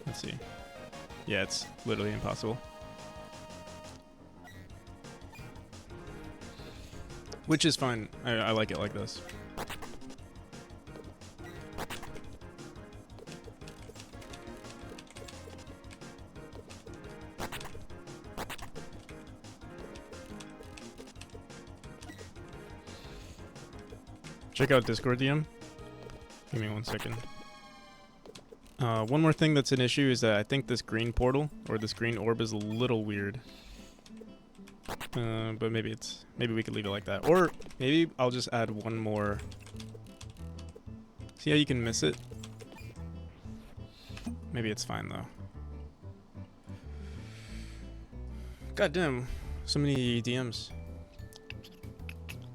Let's see. Yeah, it's literally impossible. Which is fine. I like it like this. Check out Discord DM. Give me 1 second. One more thing that's an issue is that I think this green portal or this green orb is a little weird. But maybe we could leave it like that, or maybe I'll just add one more. See how you can miss it? Maybe it's fine though. God damn, so many DMs.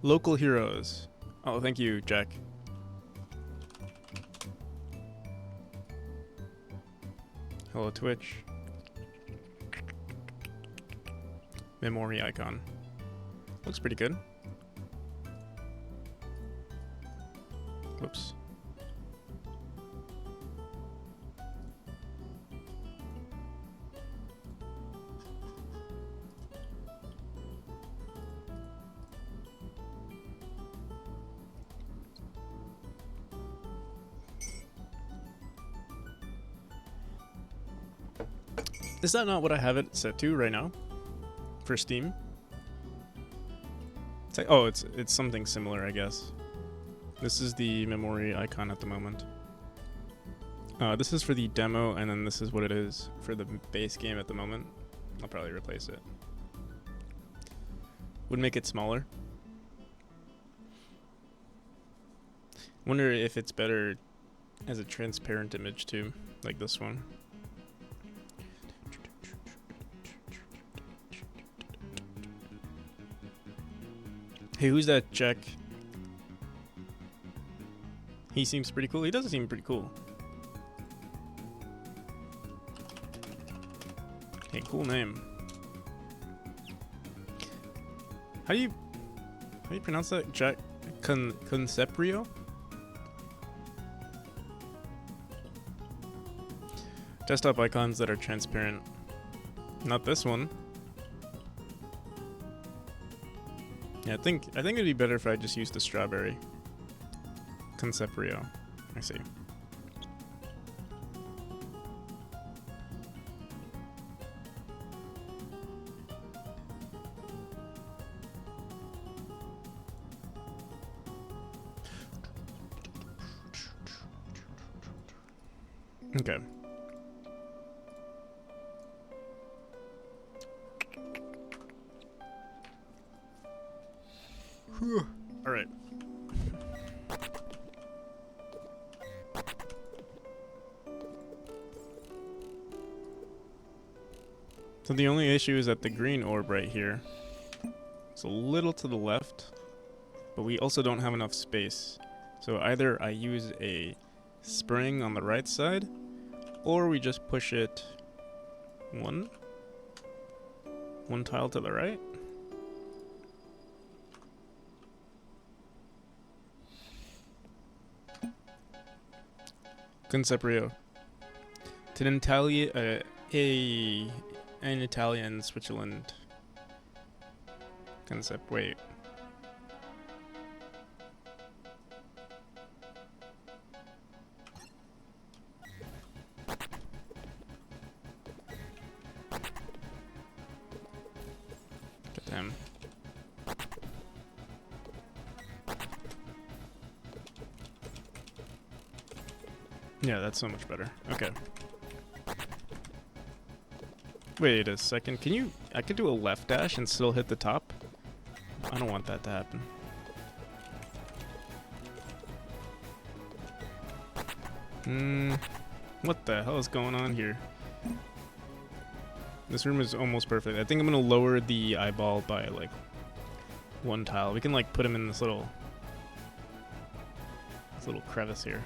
Local heroes. Oh, thank you, Jack. Hello, Twitch. Memori icon. Looks pretty good. Whoops. Is that not what I have it set to right now? For Steam? It's like, oh, it's something similar, I guess. This is the Memori icon at the moment. This is for the demo, and then this is what it is for the base game at the moment. I'll probably replace it. Would make it smaller. Wonder if it's better as a transparent image too, like this one. Hey, who's that Jack? He seems pretty cool. He does seem pretty cool. Hey, cool name. How do you pronounce that? Jack Conceprio? Desktop icons that are transparent. Not this one. Yeah, I think it'd be better if I just used the strawberry. Conceprio. I see. Okay. All right. So the only issue is that the green orb right here is a little to the left, but we also don't have enough space. So either I use a spring on the right side, or we just push it one tile to the right. Conceprio. To an Italian Switzerland. Concept. Wait. Damn. Yeah, that's so much better. Okay. Wait a second. I could do a left dash and still hit the top? I don't want that to happen. What the hell is going on here? This room is almost perfect. I think I'm gonna lower the eyeball by like one tile. We can like put him in this little crevice here.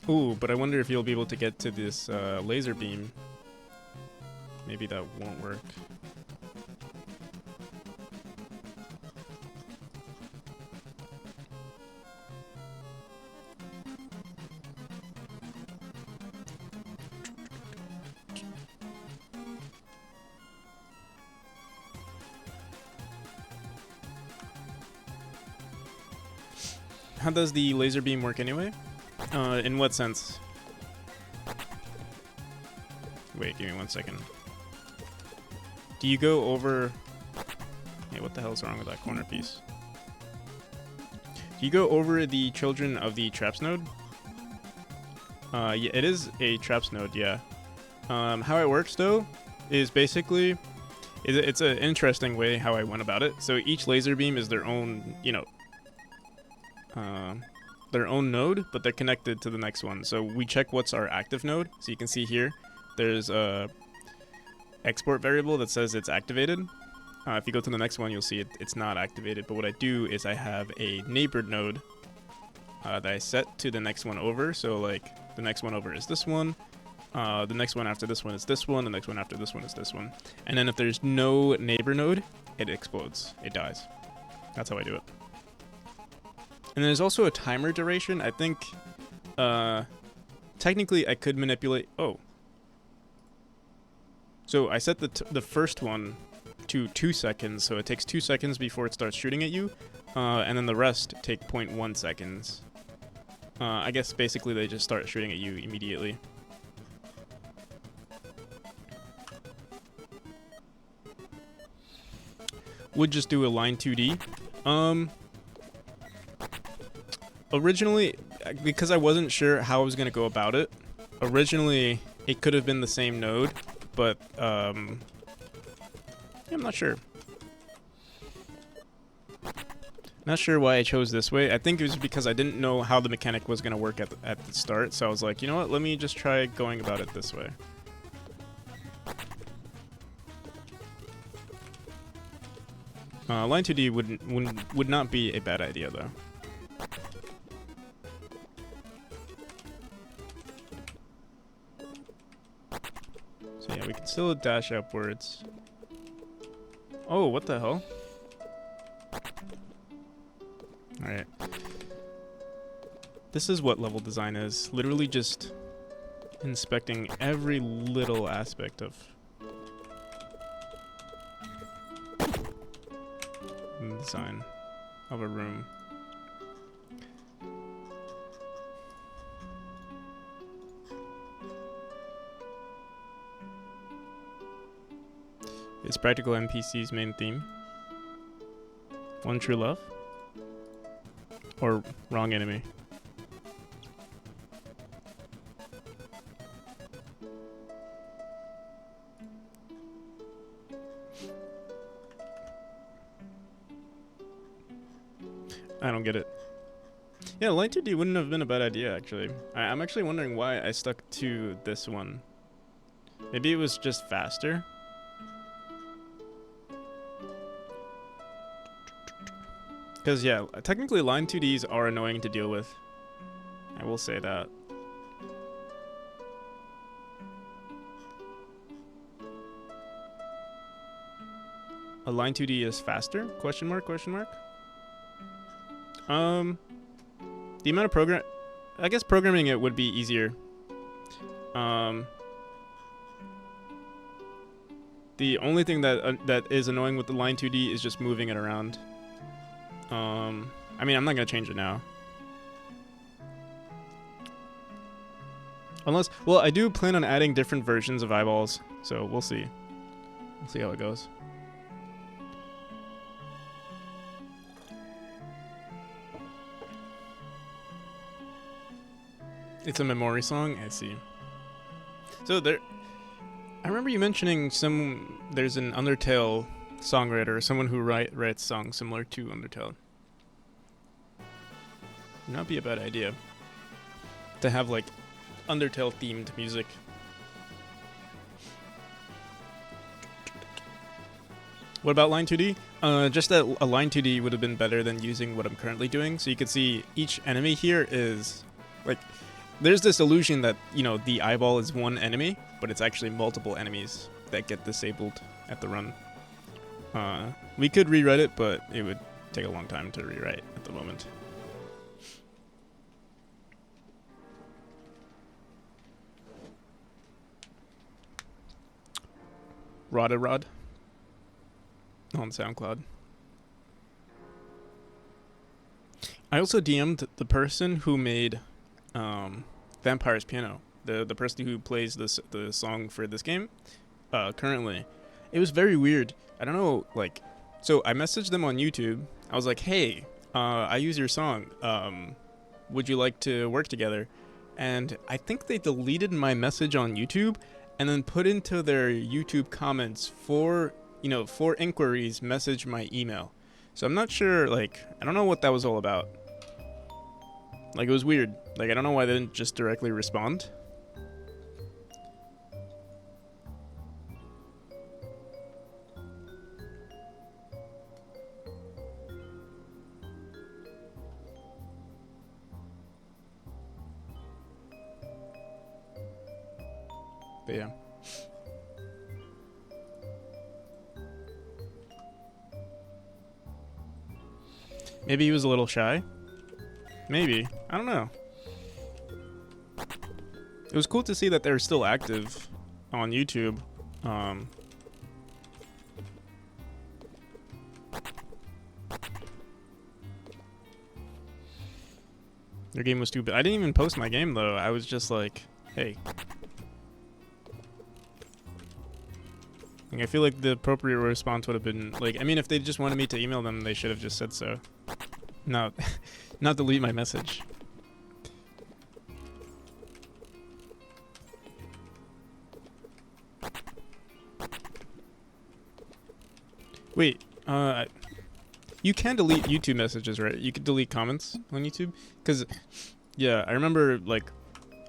Ooh, but I wonder if you'll be able to get to this laser beam. Maybe that won't work. How does the laser beam work anyway? In what sense? Wait, give me 1 second. Do you go over... Hey, what the hell's wrong with that corner piece? Do you go over the children of the traps node? Yeah, it is a traps node, yeah. How it works, though, is basically... It's an interesting way how I went about it. So each laser beam is their own, you know... their own node, but they're connected to the next one. So we check what's our active node. So you can see here, there's a export variable that says it's activated. If you go to the next one, you'll see it's not activated. But what I do is I have a neighbored node that I set to the next one over. So like the next one over is this one. The next one after this one is this one. The next one after this one is this one. And then if there's no neighbor node, it explodes. It dies. That's how I do it. And there's also a timer duration. I think technically I could manipulate... Oh. So I set the first one to 2 seconds, so it takes 2 seconds before it starts shooting at you, and then the rest take 0.1 seconds. I guess basically they just start shooting at you immediately. Would just do a line 2D. Originally, because I wasn't sure how I was going to go about it, originally it could have been the same node, but I'm not sure. Not sure why I chose this way. I think it was because I didn't know how the mechanic was going to work at the start, so I was like, you know what, let me just try going about it this way. Line 2D would not be a bad idea, though. So yeah, we can still dash upwards. Oh, what the hell? Alright. This is what level design is. Literally just inspecting every little aspect of the design of a room. Is Practical NPC's main theme One True Love? Or Wrong Enemy? I don't get it. Yeah, Line 2D wouldn't have been a bad idea, actually. I'm actually wondering why I stuck to this one. Maybe it was just faster? Because, yeah, technically Line 2Ds are annoying to deal with. I will say that. A Line 2D is faster? Question mark, question mark? The amount of I guess programming it would be easier. The only thing that is annoying with the Line 2D is just moving it around. I mean, I'm not gonna change it now. Unless, well, I do plan on adding different versions of eyeballs, so we'll see. We'll see how it goes. It's a Memori song? I see. So there... I remember you mentioning there's an Undertale songwriter, someone who writes songs similar to Undertale. Would not be a bad idea to have, like, Undertale-themed music. What about Line 2D? Just that a Line 2D would have been better than using what I'm currently doing. So you can see each enemy here is, like... There's this illusion that, you know, the eyeball is one enemy, but it's actually multiple enemies that get disabled at the run. We could rewrite it, but it would take a long time to rewrite at the moment. Rod on SoundCloud. I also DM'd the person who made Vampire's Piano. the person who plays the song for this game, currently. It was very weird. I don't know, like, so I messaged them on YouTube. I was like, hey, I use your song. Would you like to work together? And I think they deleted my message on YouTube and then put into their YouTube comments for inquiries, message my email. So I'm not sure, like, I don't know what that was all about. Like, it was weird. Like, I don't know why they didn't just directly respond. But yeah. Maybe he was a little shy. Maybe. I don't know. It was cool to see that they're still active on YouTube. Their game was stupid. I didn't even post my game though. I was just like, hey. Like, I feel like the appropriate response would have been like, I mean, if they just wanted me to email them, they should have just said so. No, not delete my message. Wait, you can delete YouTube messages, right? You could delete comments on YouTube? Because, yeah, I remember, like,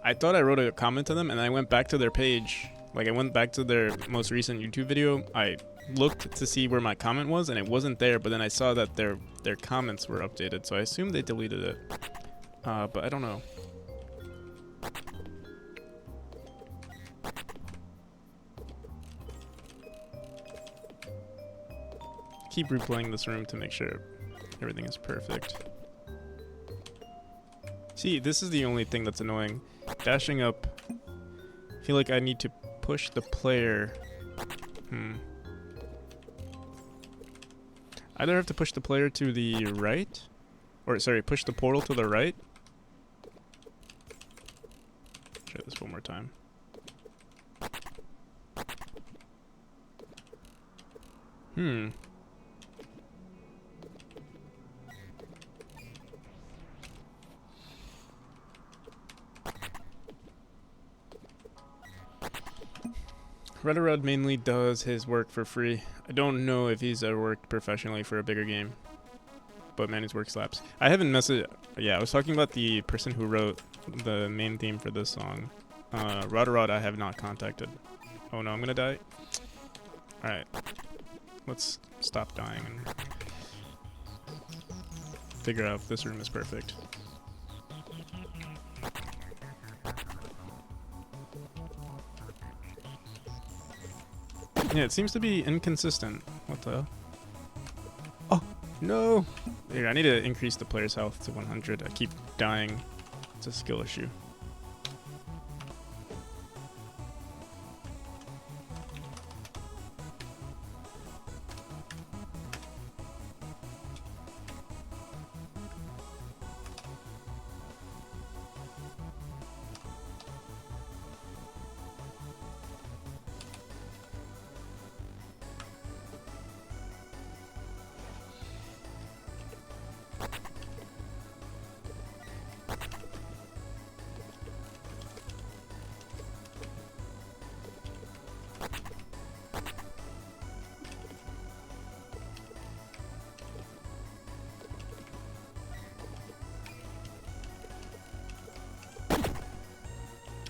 I thought I wrote a comment to them, and I went back to their page. Like, I went back to their most recent YouTube video. I looked to see where my comment was, and it wasn't there, but then I saw that their comments were updated, so I assumed they deleted it. But I don't know. Keep replaying this room to make sure everything is perfect. See, this is the only thing that's annoying. Dashing up. I feel like I need to push the player. Either have to push the player to the right, or sorry, push the portal to the right. Try this one more time. Rudderud mainly does his work for free. I don't know if he's worked professionally for a bigger game, but man, his work slaps. I haven't messaged. Yeah, I was talking about the person who wrote the main theme for this song. Rudderud, I have not contacted. Oh no, I'm gonna die. All right, let's stop dying and figure out if this room is perfect. Yeah, it seems to be inconsistent. What the hell? Oh, no! Here, I need to increase the player's health to 100. I keep dying. It's a skill issue.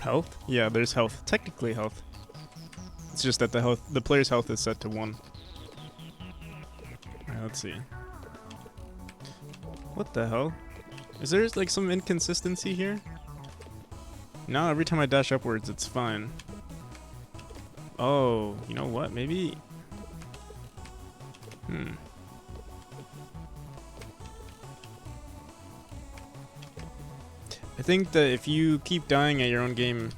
Health? Yeah, there's health. Technically health. It's just that the player's health is set to 1. Alright, let's see. What the hell? Is there like some inconsistency here? Now every time I dash upwards, it's fine. Oh, you know what? Maybe... I think that if you keep dying at your own game,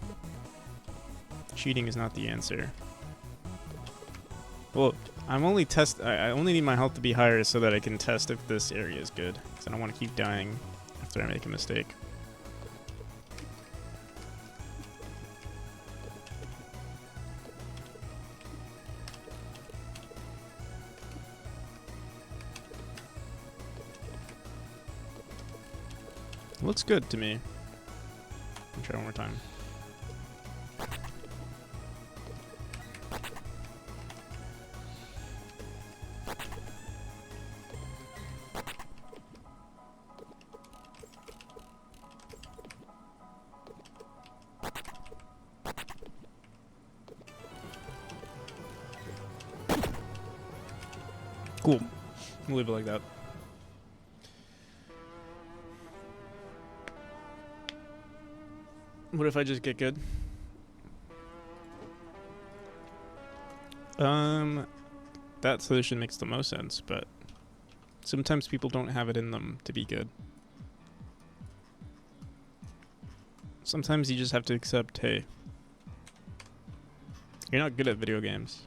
cheating is not the answer. Well, I only need my health to be higher so that I can test if this area is good. Because I don't want to keep dying after I make a mistake. Looks good to me. Let me try one more time. Cool. We'll leave it like that. What if I just get good? That solution makes the most sense, but sometimes people don't have it in them to be good. Sometimes you just have to accept, hey, you're not good at video games.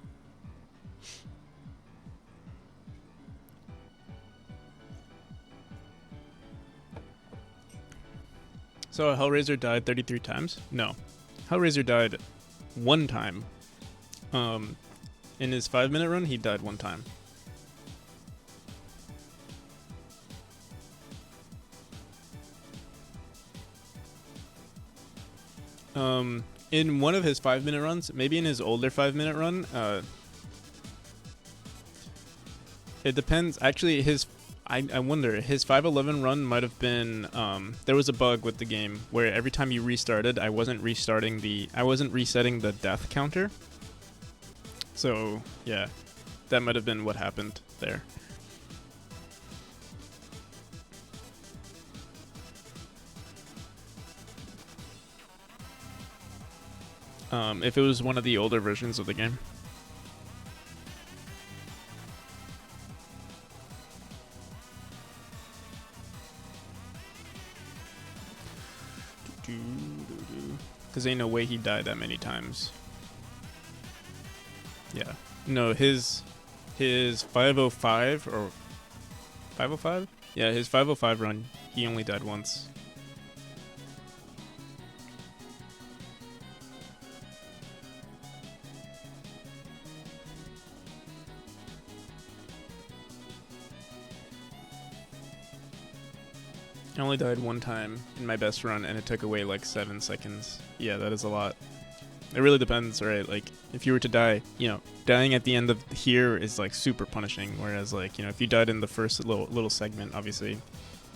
So Hellraiser died 33 times? No. Hellraiser died one time. In his 5-minute run, he died one time. In one of his 5-minute runs, maybe in his older 5-minute run, it depends. Actually, I wonder, his 511 run might have been, there was a bug with the game where every time you restarted, I wasn't resetting the death counter. So, yeah, that might have been what happened there. If it was one of the older versions of the game. Because ain't no way he died that many times. Yeah. No, his 505 or 505? Yeah, his 505 run, he only died once. I only died one time in my best run, and it took away like 7 seconds. Yeah, that is a lot. It really depends, right? Like, if you were to die, dying at the end of here is like super punishing. Whereas, like, if you died in the first little segment, obviously,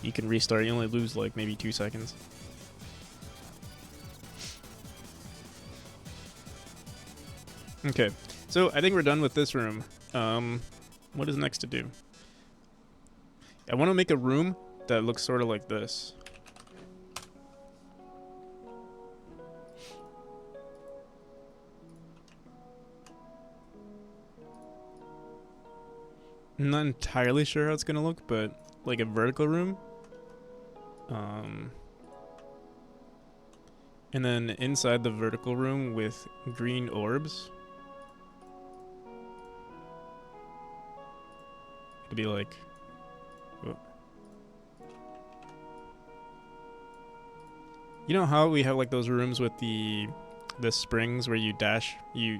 you can restart. You only lose like maybe 2 seconds. Okay, so I think we're done with this room. What is next to do? I want to make a room that looks sort of like this. I'm not entirely sure how it's gonna look, but like a vertical room. And then inside the vertical room with green orbs. It'd be like, oh. You know how we have like those rooms with the springs where you dash, you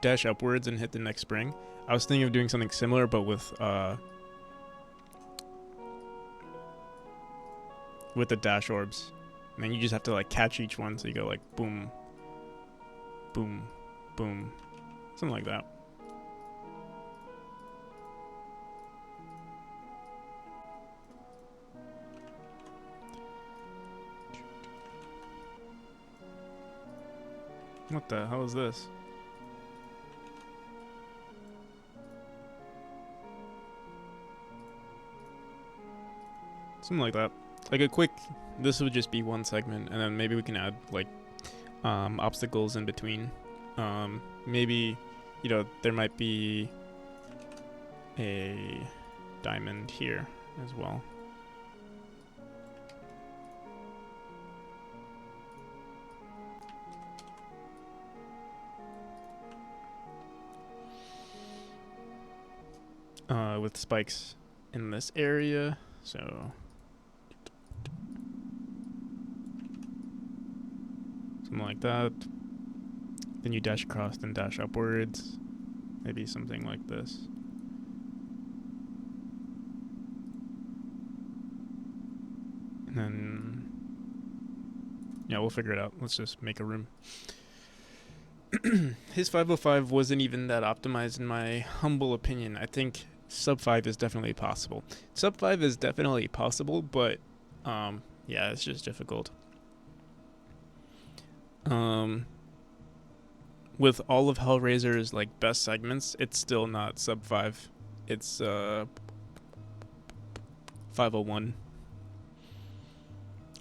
dash upwards and hit the next spring? I was thinking of doing something similar, but with the dash orbs. And then you just have to like catch each one, so you go like boom, boom, boom, something like that. What the hell is this? Something like that. Like a quick, this would just be one segment, and then maybe we can add like obstacles in between. Maybe, there might be a diamond here as well. With spikes in this area, so something like that. Then you dash across, then dash upwards. Maybe something like this. And then, yeah, we'll figure it out. Let's just make a room. His 505 wasn't even that optimized in my humble opinion. I think sub 5 is definitely possible. Sub 5 is definitely possible, but yeah, it's just difficult. With all of Hellraiser's like best segments, it's still not sub 5. It's 501.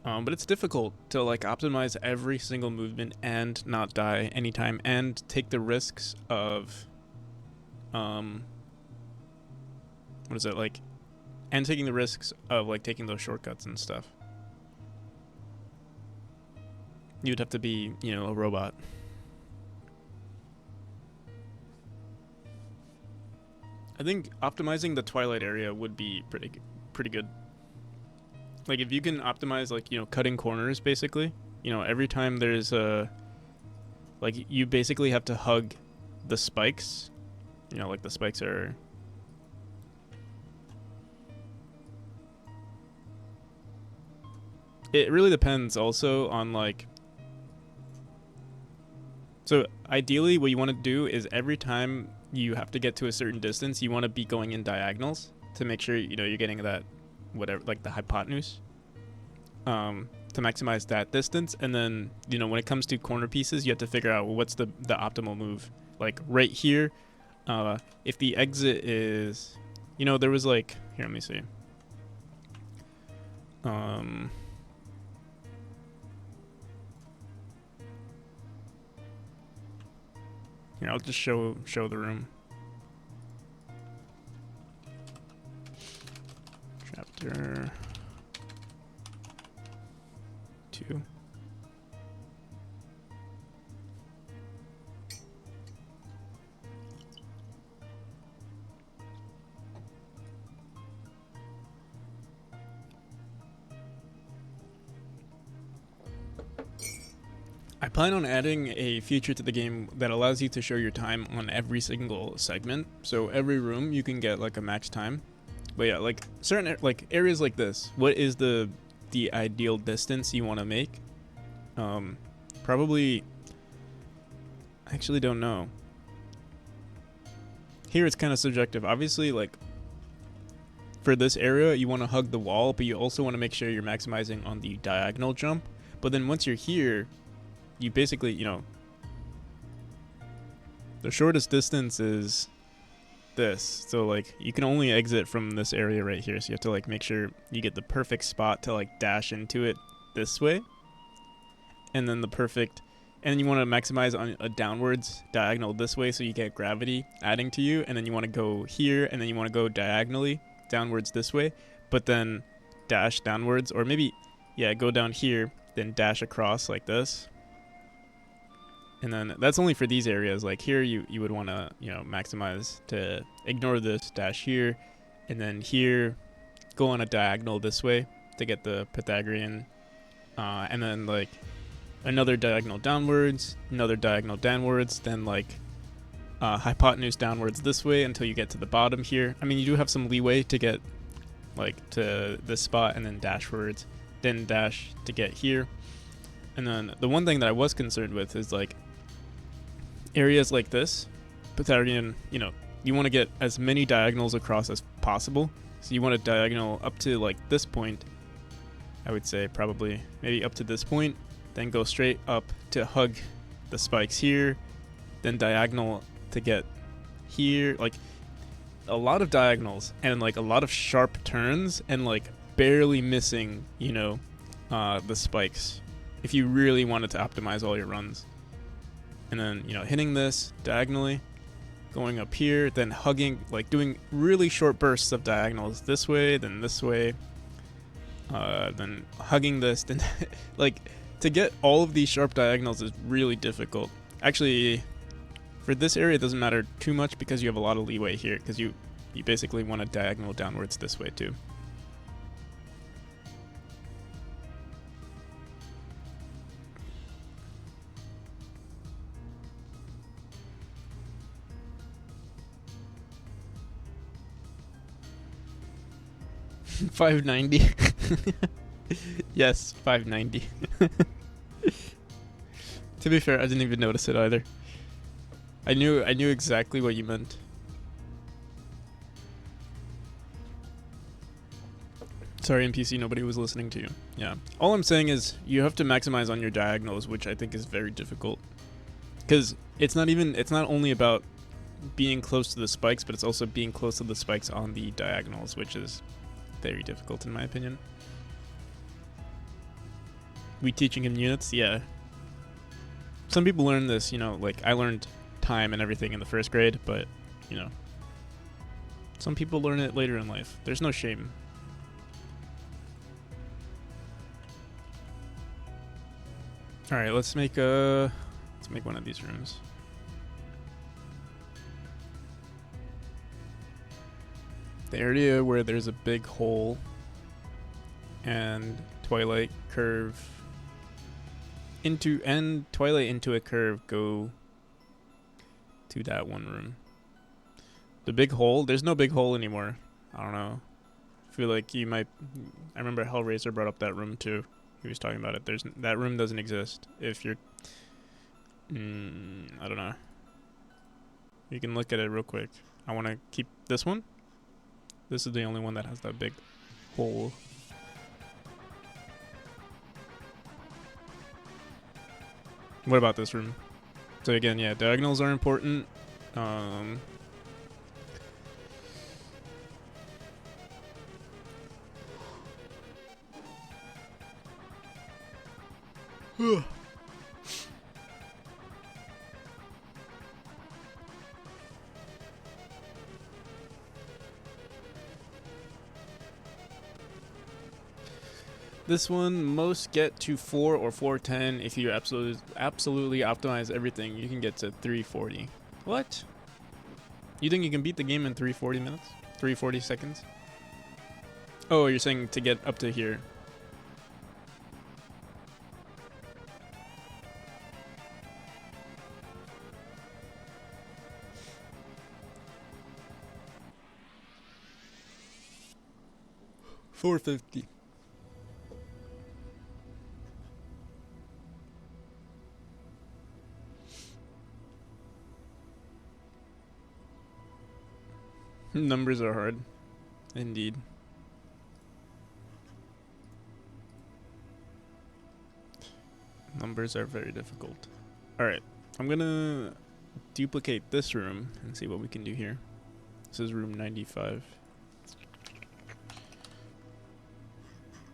But it's difficult to like optimize every single movement and not die anytime and take the risks of what is it like, and taking the risks of like taking those shortcuts and stuff. You'd have to be, you know, a robot. I think optimizing the Twilight area would be pretty good. Like if you can optimize like, you know, cutting corners basically, you know, every time there's a like you basically have to hug the spikes. You know, like the spikes are it really depends also on like, so ideally what you want to do is every time you have to get to a certain distance, you want to be going in diagonals to make sure, you know, you're getting that whatever, like the hypotenuse, to maximize that distance. And then, you know, when it comes to corner pieces, you have to figure out, well, what's the optimal move. Like right here, if the exit is, you know, there was like, here, let me see. Here, I'll just show the room. Chapter 2. I plan on adding a feature to the game that allows you to show your time on every single segment. So every room you can get like a max time. But yeah, like certain like areas like this, what is the ideal distance you want to make? Probably, I actually don't know. Here it's kind of subjective. Obviously, like for this area, you want to hug the wall, but you also want to make sure you're maximizing on the diagonal jump. But then once you're here, you basically, you know, the shortest distance is this. So like you can only exit from this area right here. So you have to like make sure you get the perfect spot to like dash into it this way. And then the perfect, and you want to maximize on a downwards diagonal this way so you get gravity adding to you. And then you want to go here, and then you want to go diagonally downwards this way, but then dash downwards, or maybe, yeah, go down here, then dash across like this. And then that's only for these areas. Like here, you would want to, you know, maximize to ignore this dash here, and then here, go on a diagonal this way to get the Pythagorean, and then like another diagonal downwards, another diagonal downwards, then like hypotenuse downwards this way until you get to the bottom here. I mean, you do have some leeway to get like to this spot, and then dashwards, then dash to get here. And then the one thing that I was concerned with is like areas like this, Pythagorean, you know, you want to get as many diagonals across as possible. So you want a diagonal up to like this point, I would say probably maybe up to this point, then go straight up to hug the spikes here, then diagonal to get here, like a lot of diagonals and like a lot of sharp turns and like barely missing, you know, the spikes if you really wanted to optimize all your runs. And then, you know, hitting this diagonally, going up here, then hugging, like doing really short bursts of diagonals this way, then hugging this, then like to get all of these sharp diagonals is really difficult. Actually, for this area, it doesn't matter too much because you have a lot of leeway here, because you basically want a diagonal downwards this way too. $590. Yes, 590. To be fair, I didn't even notice it either. I knew exactly what you meant. Sorry, NPC, nobody was listening to you. Yeah. All I'm saying is you have to maximize on your diagonals, which I think is very difficult. Because it's not only about being close to the spikes, but it's also being close to the spikes on the diagonals, which is very difficult in my opinion. We teaching him units? Yeah. Some people learn this, like I learned time and everything in the first grade, but, some people learn it later in life. There's no shame. Alright, let's make one of these rooms. The area where there's a big hole and Twilight curve Twilight into a curve go to that one room. The big hole, there's no big hole anymore. I don't know. I feel like you might. I remember Hellraiser brought up that room too. He was talking about it. That room doesn't exist. If you're, I don't know. You can look at it real quick. I want to keep this one. This is the only one that has that big hole. What about this room? So again, yeah, diagonals are important. This one, most get to 4 or 410 if you absolutely optimize everything. You can get to 340. What? You think you can beat the game in 340 minutes? 340 seconds? Oh, you're saying to get up to here. $450. Numbers are hard. Indeed. Numbers are very difficult. Alright, I'm gonna duplicate this room and see what we can do here. This is room 95.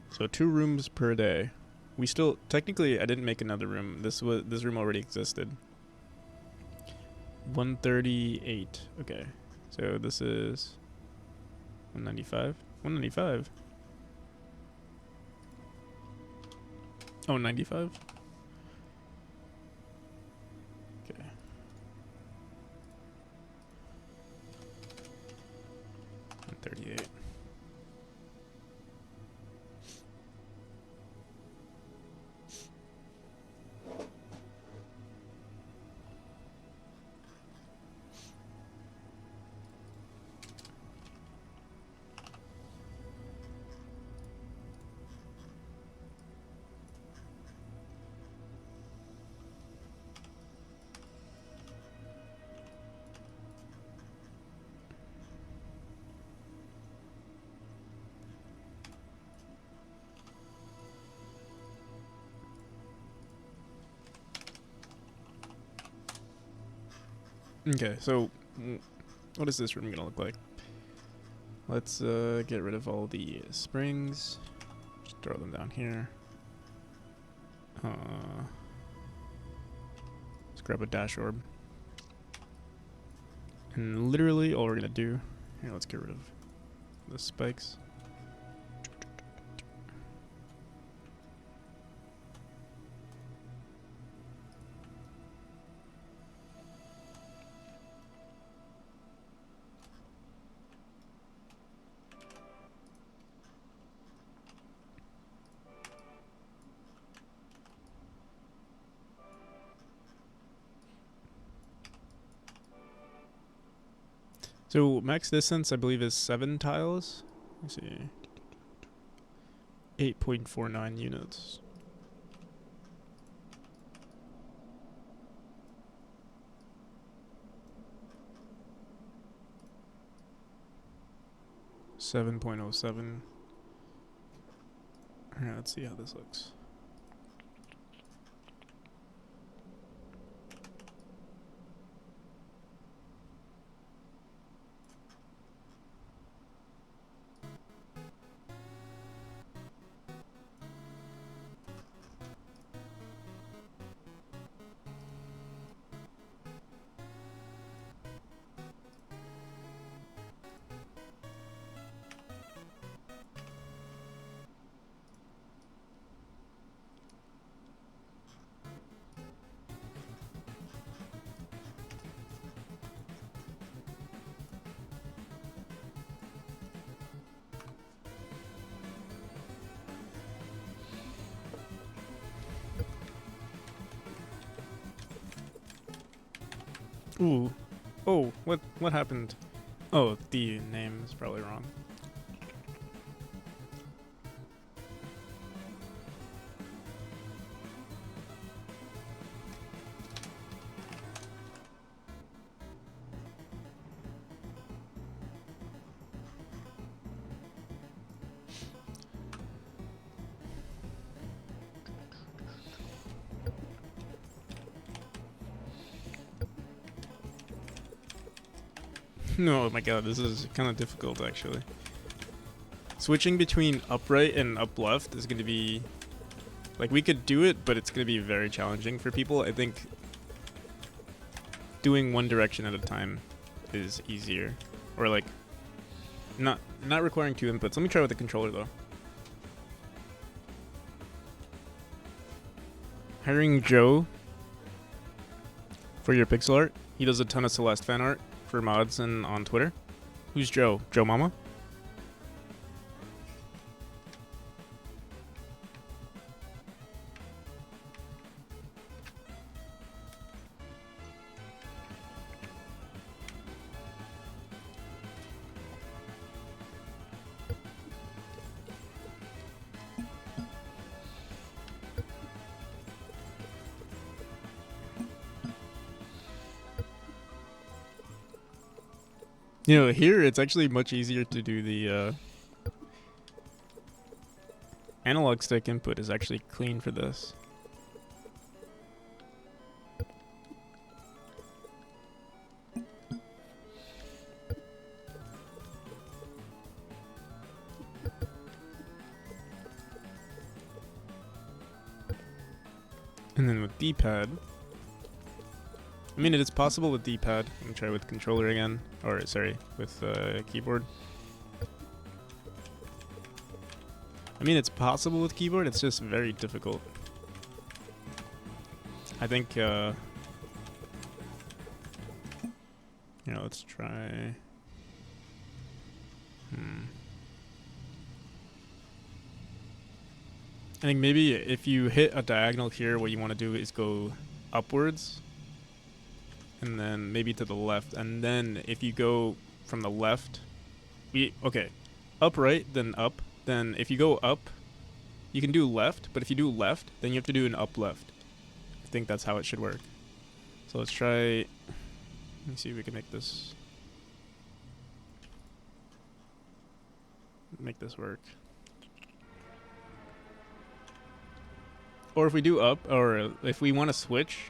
So 2 rooms per day. We still, technically I didn't make another room. This room already existed. 138. Okay. So this is 195. 195. Oh, 95. Okay. And 38. Okay, so what is this room gonna look like? Let's get rid of all the springs. Just throw them down here. Let's grab a dash orb. And literally all we're gonna do, here, let's get rid of the spikes. So max distance, I believe, is 7 tiles. Let's see. 8.49 units. $7.07. Alright, let's see how this looks. Ooh. Oh, what happened? Oh, the name is probably wrong. No, oh my god, this is kind of difficult actually. Switching between upright and up left is going to be... Like, we could do it, but it's going to be very challenging for people. I think doing one direction at a time is easier. Or, like, not requiring two inputs. Let me try with the controller, though. Hiring Joe for your pixel art. He does a ton of Celeste fan art for mods and on Twitter. Who's Joe? Joe Mama? You know, here it's actually much easier to do the analog stick input is actually clean for this. And then with D-pad, I mean, it is possible with D-pad. Let me try with controller again. Or, sorry, with keyboard. I mean, it's possible with keyboard. It's just very difficult. I think, you know, let's try... I think maybe if you hit a diagonal here, what you want to do is go upwards. And then maybe to the left, and then if you go from the left, okay, upright, then up, then if you go up, you can do left, but if you do left, then you have to do an up left. I think that's how it should work. So let's try, let me see if we can make this work. Or if we do up, or if we want to switch,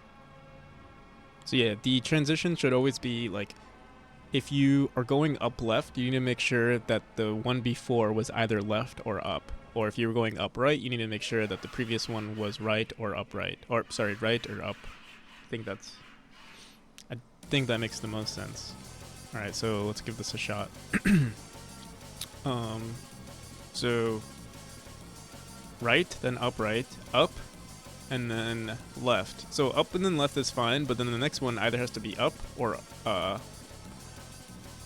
so yeah, the transition should always be like, if you are going up left, you need to make sure that the one before was either left or up. Or if you were going up right, you need to make sure that the previous one was right or upright. Or, sorry, right or up. I think that makes the most sense. Alright, so let's give this a shot. So, right, then upright, up, and then left. So up and then left is fine, but then the next one either has to be up or,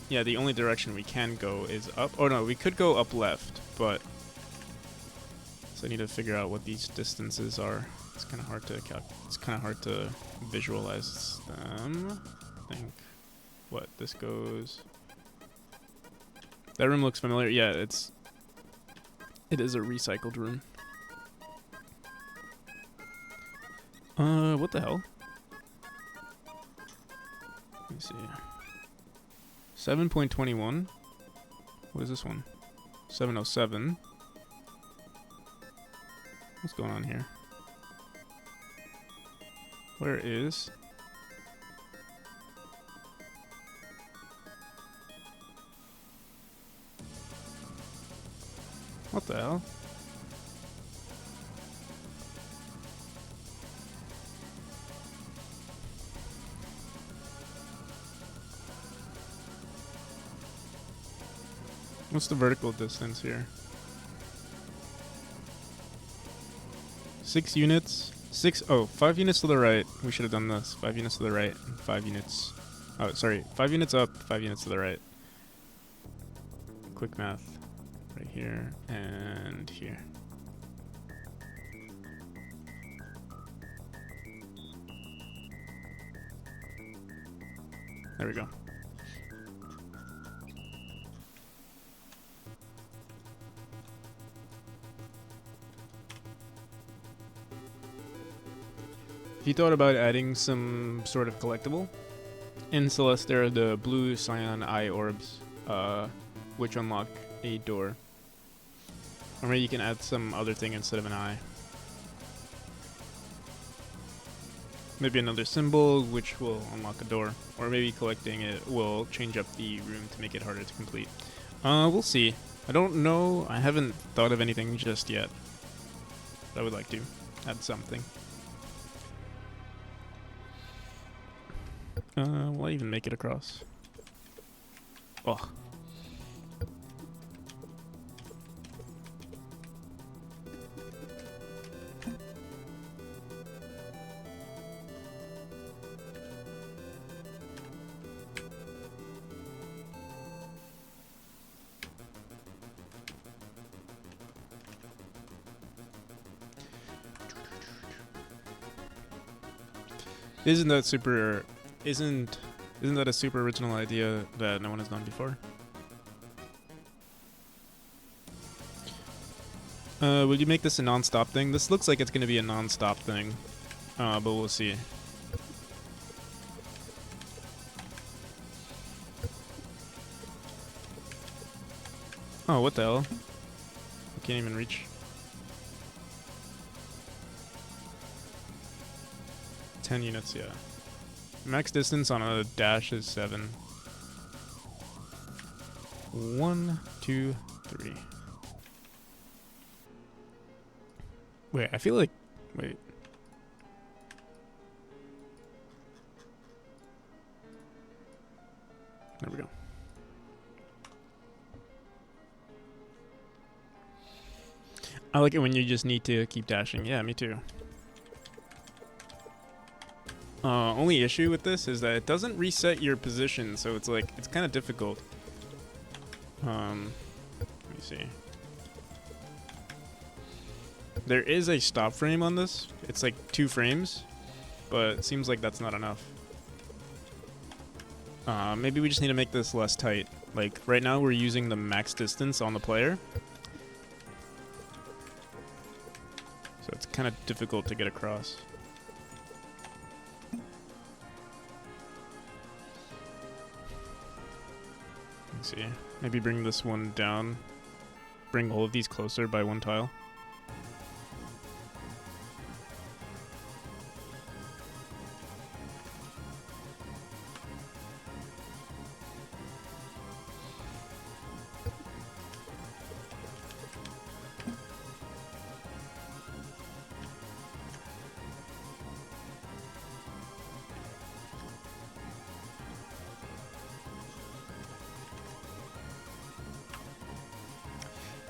yeah, the only direction we can go is up. Oh no, we could go up left, but... So I need to figure out what these distances are. It's kind of hard to visualize them. I think what this goes. That room looks familiar. Yeah, it's It is a recycled room. What the hell? Let me see. 7.21. What is this one? 707. What's going on here? Where is... What the hell? What's the vertical distance here? 6 units. 5 units to the right. We should have done this. 5 units to the right and 5 units. Oh, sorry. 5 units up, 5 units to the right. Quick math. Right here and here. There we go. If you thought about adding some sort of collectible, in Celeste there are the blue cyan eye orbs, which unlock a door. Or maybe you can add some other thing instead of an eye. Maybe another symbol, which will unlock a door. Or maybe collecting it will change up the room to make it harder to complete. We'll see. I don't know. I haven't thought of anything just yet. But I would like to add something. Will I even make it across? Oh. Isn't that super... Isn't that a super original idea that no one has done before? Will you make this a non-stop thing? This looks like it's going to be a non-stop thing, but we'll see. Oh, what the hell? I can't even reach. 10 units, yeah. Max distance on a dash is 7. 1, 2, 3. Wait, I feel like... Wait. There we go. I like it when you just need to keep dashing. Yeah, me too. Only issue with this is that it doesn't reset your position, so it's like, it's kind of difficult. Let me see. There is a stop frame on this. It's like 2 frames, but it seems like that's not enough. Maybe we just need to make this less tight. Like, right now we're using the max distance on the player. So it's kind of difficult to get across. Let's see. Maybe bring this one down. Bring all of these closer by 1 tile.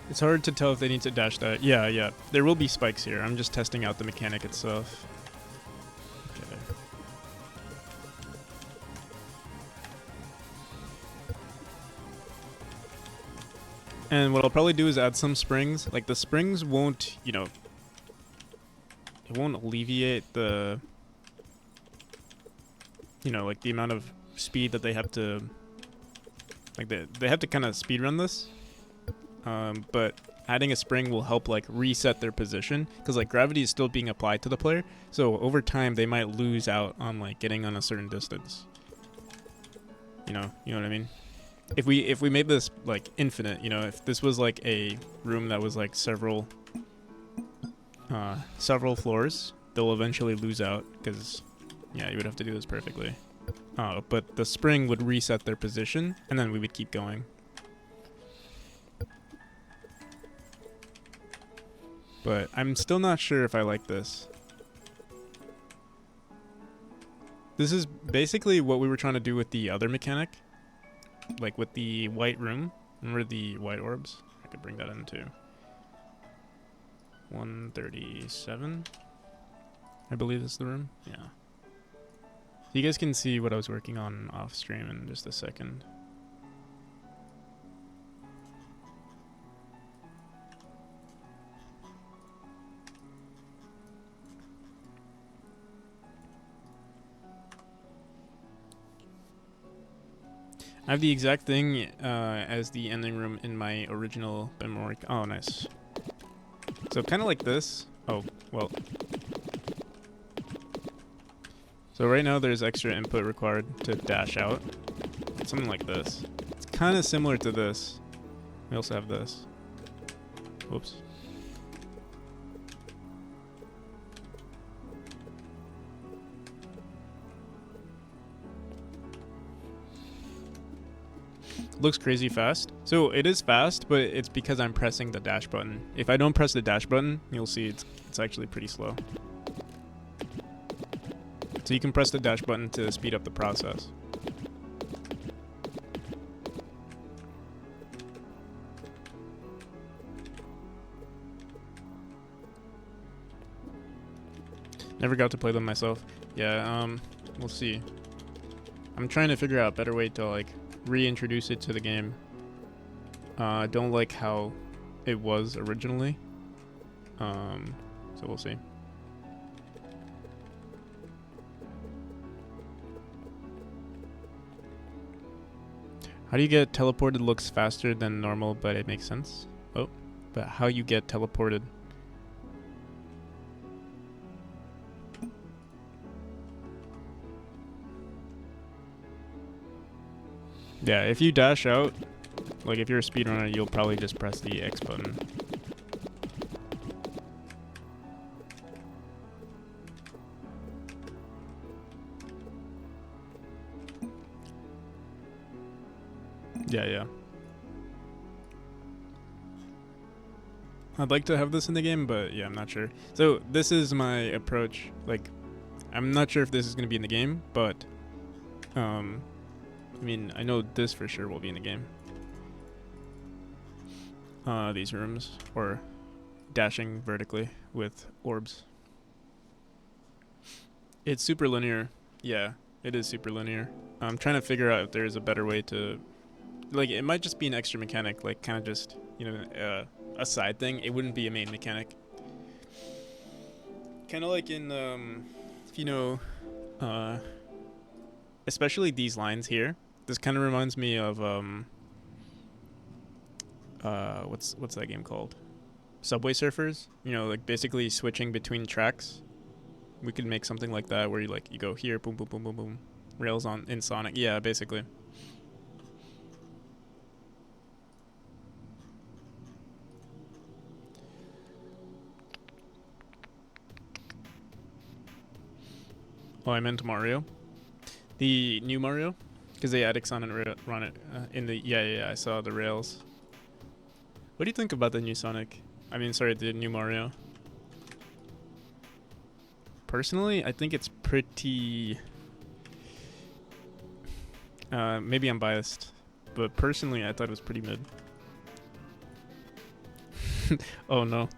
It's hard to tell if they need to dash that. Yeah. There will be spikes here. I'm just testing out the mechanic itself. Okay. And what I'll probably do is add some springs. Like, the springs won't, you know... It won't alleviate the... You know, like, the amount of speed that they have to... Like, they have to kind of speedrun this. But adding a spring will help like reset their position, because like gravity is still being applied to the player, so over time they might lose out on like getting on a certain distance. You know what I mean? If we made this like infinite, you know, if this was like a room that was like several floors, they'll eventually lose out, because yeah, you would have to do this perfectly. But the spring would reset their position, and then we would keep going. But I'm still not sure if I like this. This is basically what we were trying to do with the other mechanic. Like with the white room. Remember the white orbs? I could bring that in too. 137. I believe this is the room. Yeah. You guys can see what I was working on off stream in just a second. I have the exact thing as the ending room in my original Memori. Oh, nice. So kind of like this. Oh, well. So right now there's extra input required to dash out. Something like this. It's kind of similar to this. We also have this. Whoops. Looks crazy fast. So it is fast, but it's because I'm pressing the dash button. If I don't press the dash button, you'll see it's actually pretty slow. So you can press the dash button to speed up the process. Never got to play them myself. Yeah, we'll see. I'm trying to figure out a better way to like reintroduce it to the game. I don't like how it was originally. So we'll see. How do you get teleported looks faster than normal, but it makes sense? Oh, but how you get teleported? Yeah, if you dash out, like if you're a speedrunner, you'll probably just press the X button. Yeah. I'd like to have this in the game, but yeah, I'm not sure. So this is my approach. Like, I'm not sure if this is going to be in the game, but I mean, I know this for sure will be in the game. These rooms, or dashing vertically with orbs. It's super linear. Yeah, it is super linear. I'm trying to figure out if there's a better way to, like, it might just be an extra mechanic, like kind of just, you know, a side thing. It wouldn't be a main mechanic. Kind of like in, if you know, especially these lines here. This kind of reminds me of what's that game called? Subway Surfers. You know, like basically switching between tracks. We could make something like that where you go here, boom, boom, boom, boom, boom, rails on in Sonic. Yeah, basically. Oh, I meant Mario. The new Mario, because they added on and run it in the yeah. I saw the rails. What do you think about the new Sonic? I mean, sorry, the new Mario. Personally, I think it's pretty. Maybe I'm biased, but personally, I thought it was pretty mid. Oh no.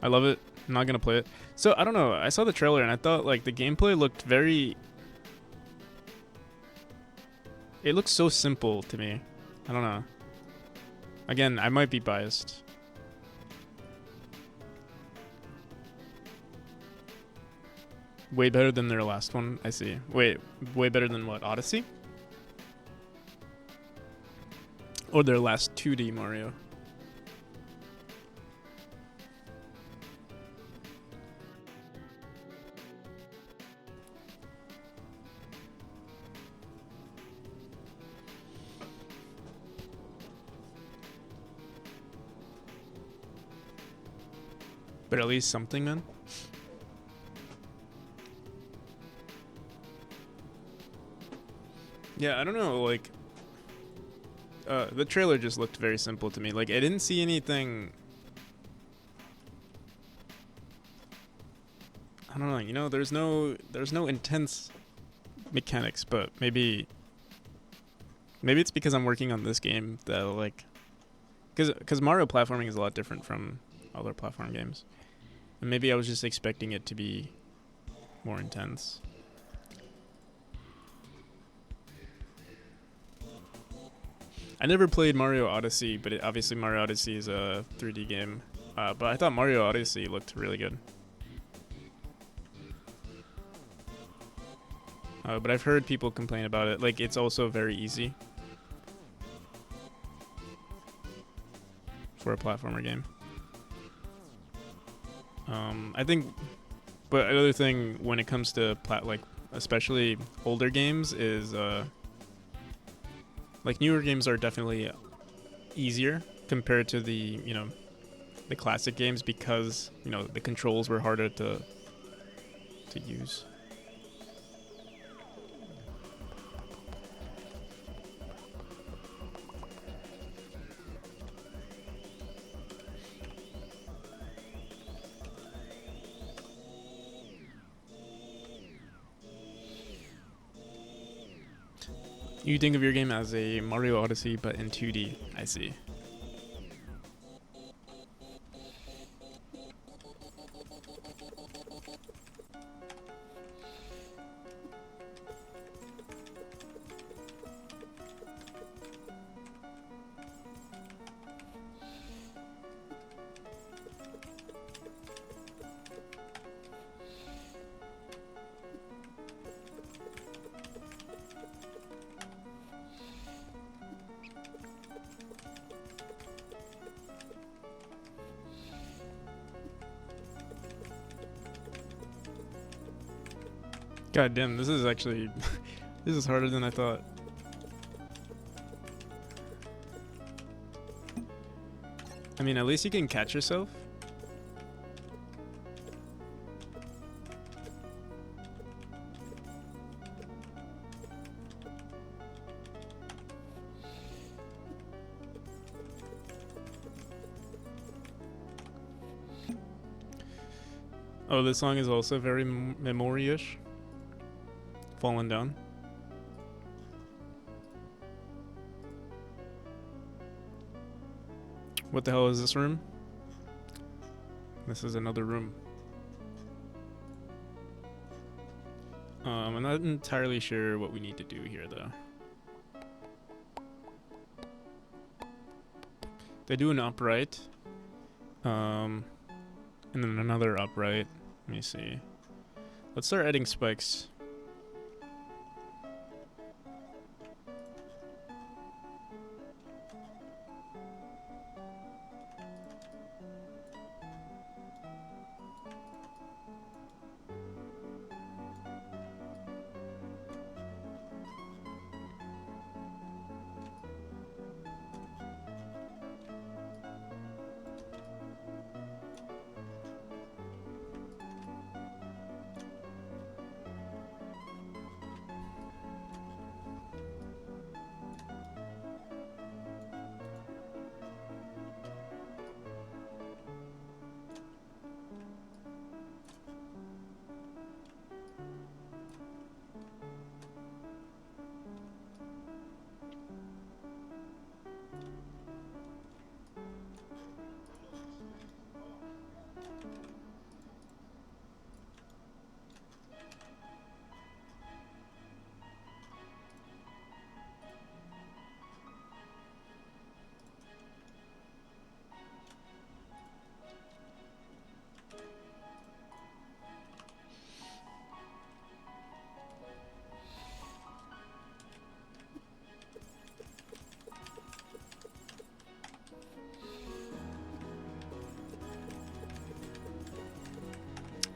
I love it. I'm not gonna play it. So I don't know. I saw the trailer and I thought like the gameplay looked very. It looks so simple to me. I don't know. Again, I might be biased. Way better than their last one. I see. Wait, way better than what? Odyssey? or their last 2D Mario. But at least something, man. Yeah, I don't know, like the trailer just looked very simple to me. Like I didn't see anything. I don't know, you know, there's no intense mechanics, but maybe it's because I'm working on this game that like cuz Mario platforming is a lot different from other platform games. And maybe I was just expecting it to be more intense. I never played Mario Odyssey, but obviously Mario Odyssey is a 3D game. But I thought Mario Odyssey looked really good. But I've heard people complain about it. Like, it's also very easy for a platformer game. I think, but another thing when it comes to like especially older games is like newer games are definitely easier compared to the the classic games because the controls were harder to use. You think of your game as a Mario Odyssey, but in 2D. I see. God damn, this is actually this is harder than I thought. I mean, at least you can catch yourself. Oh, this song is also very Memori-ish. Fallen Down. What the hell is this room? This is another room. I'm not entirely sure what we need to do here, though. They do an upright. And then another upright. Let me see. Let's start adding spikes.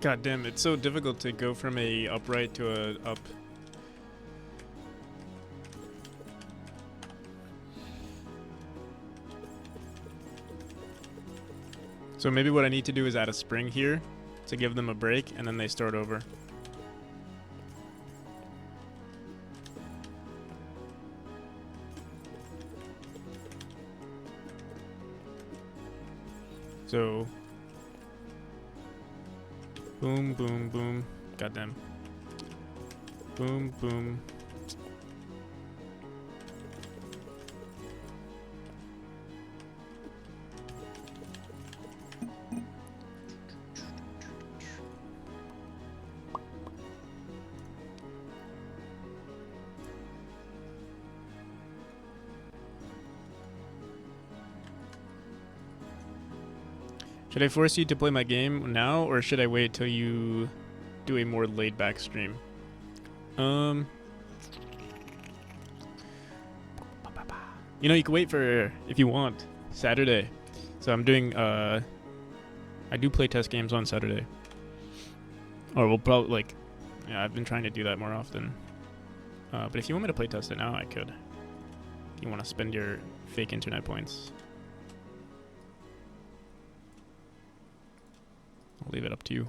God damn, it's so difficult to go from a upright to a up. So maybe what I need to do is add a spring here to give them a break, and then they start over. So, boom, boom, boom. Goddamn. Boom, boom. Should I force you to play my game now, or should I wait till you do a more laid-back stream? You know, you can wait for, if you want, Saturday. So I'm doing, I do play test games on Saturday. Or we'll probably, like, yeah, I've been trying to do that more often. But if you want me to play test it now, I could. If you want to spend your fake internet points. I'll leave it up to you.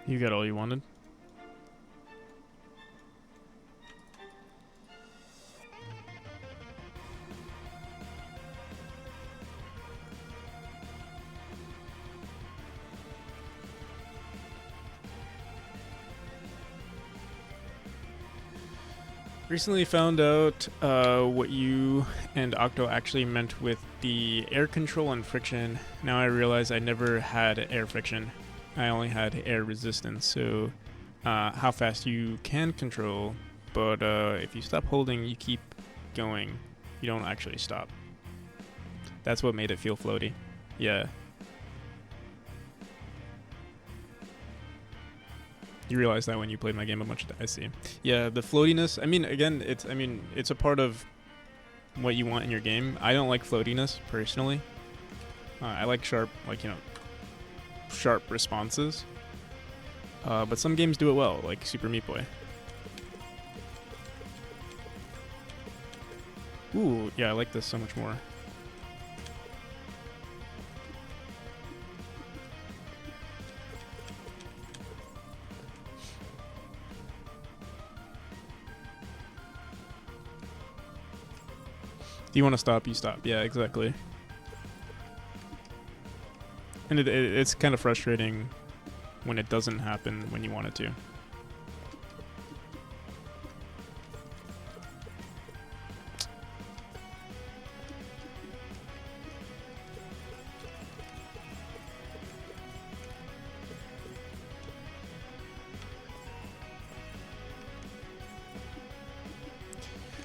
You got all you wanted? Recently found out what you and Octo actually meant with the air control and friction. Now I realize I never had air friction. I only had air resistance, so how fast you can control, but if you stop holding, you keep going. You don't actually stop. That's what made it feel floaty. Yeah. You realize that when you played my game a bunch. I see. Yeah, the floatiness. I mean, again, it's a part of what you want in your game. I don't like floatiness personally. I like sharp, sharp responses. But some games do it well, like Super Meat Boy. Ooh, yeah, I like this so much more. If you want to stop, you stop. Yeah, exactly. And it's kind of frustrating when it doesn't happen when you want it to.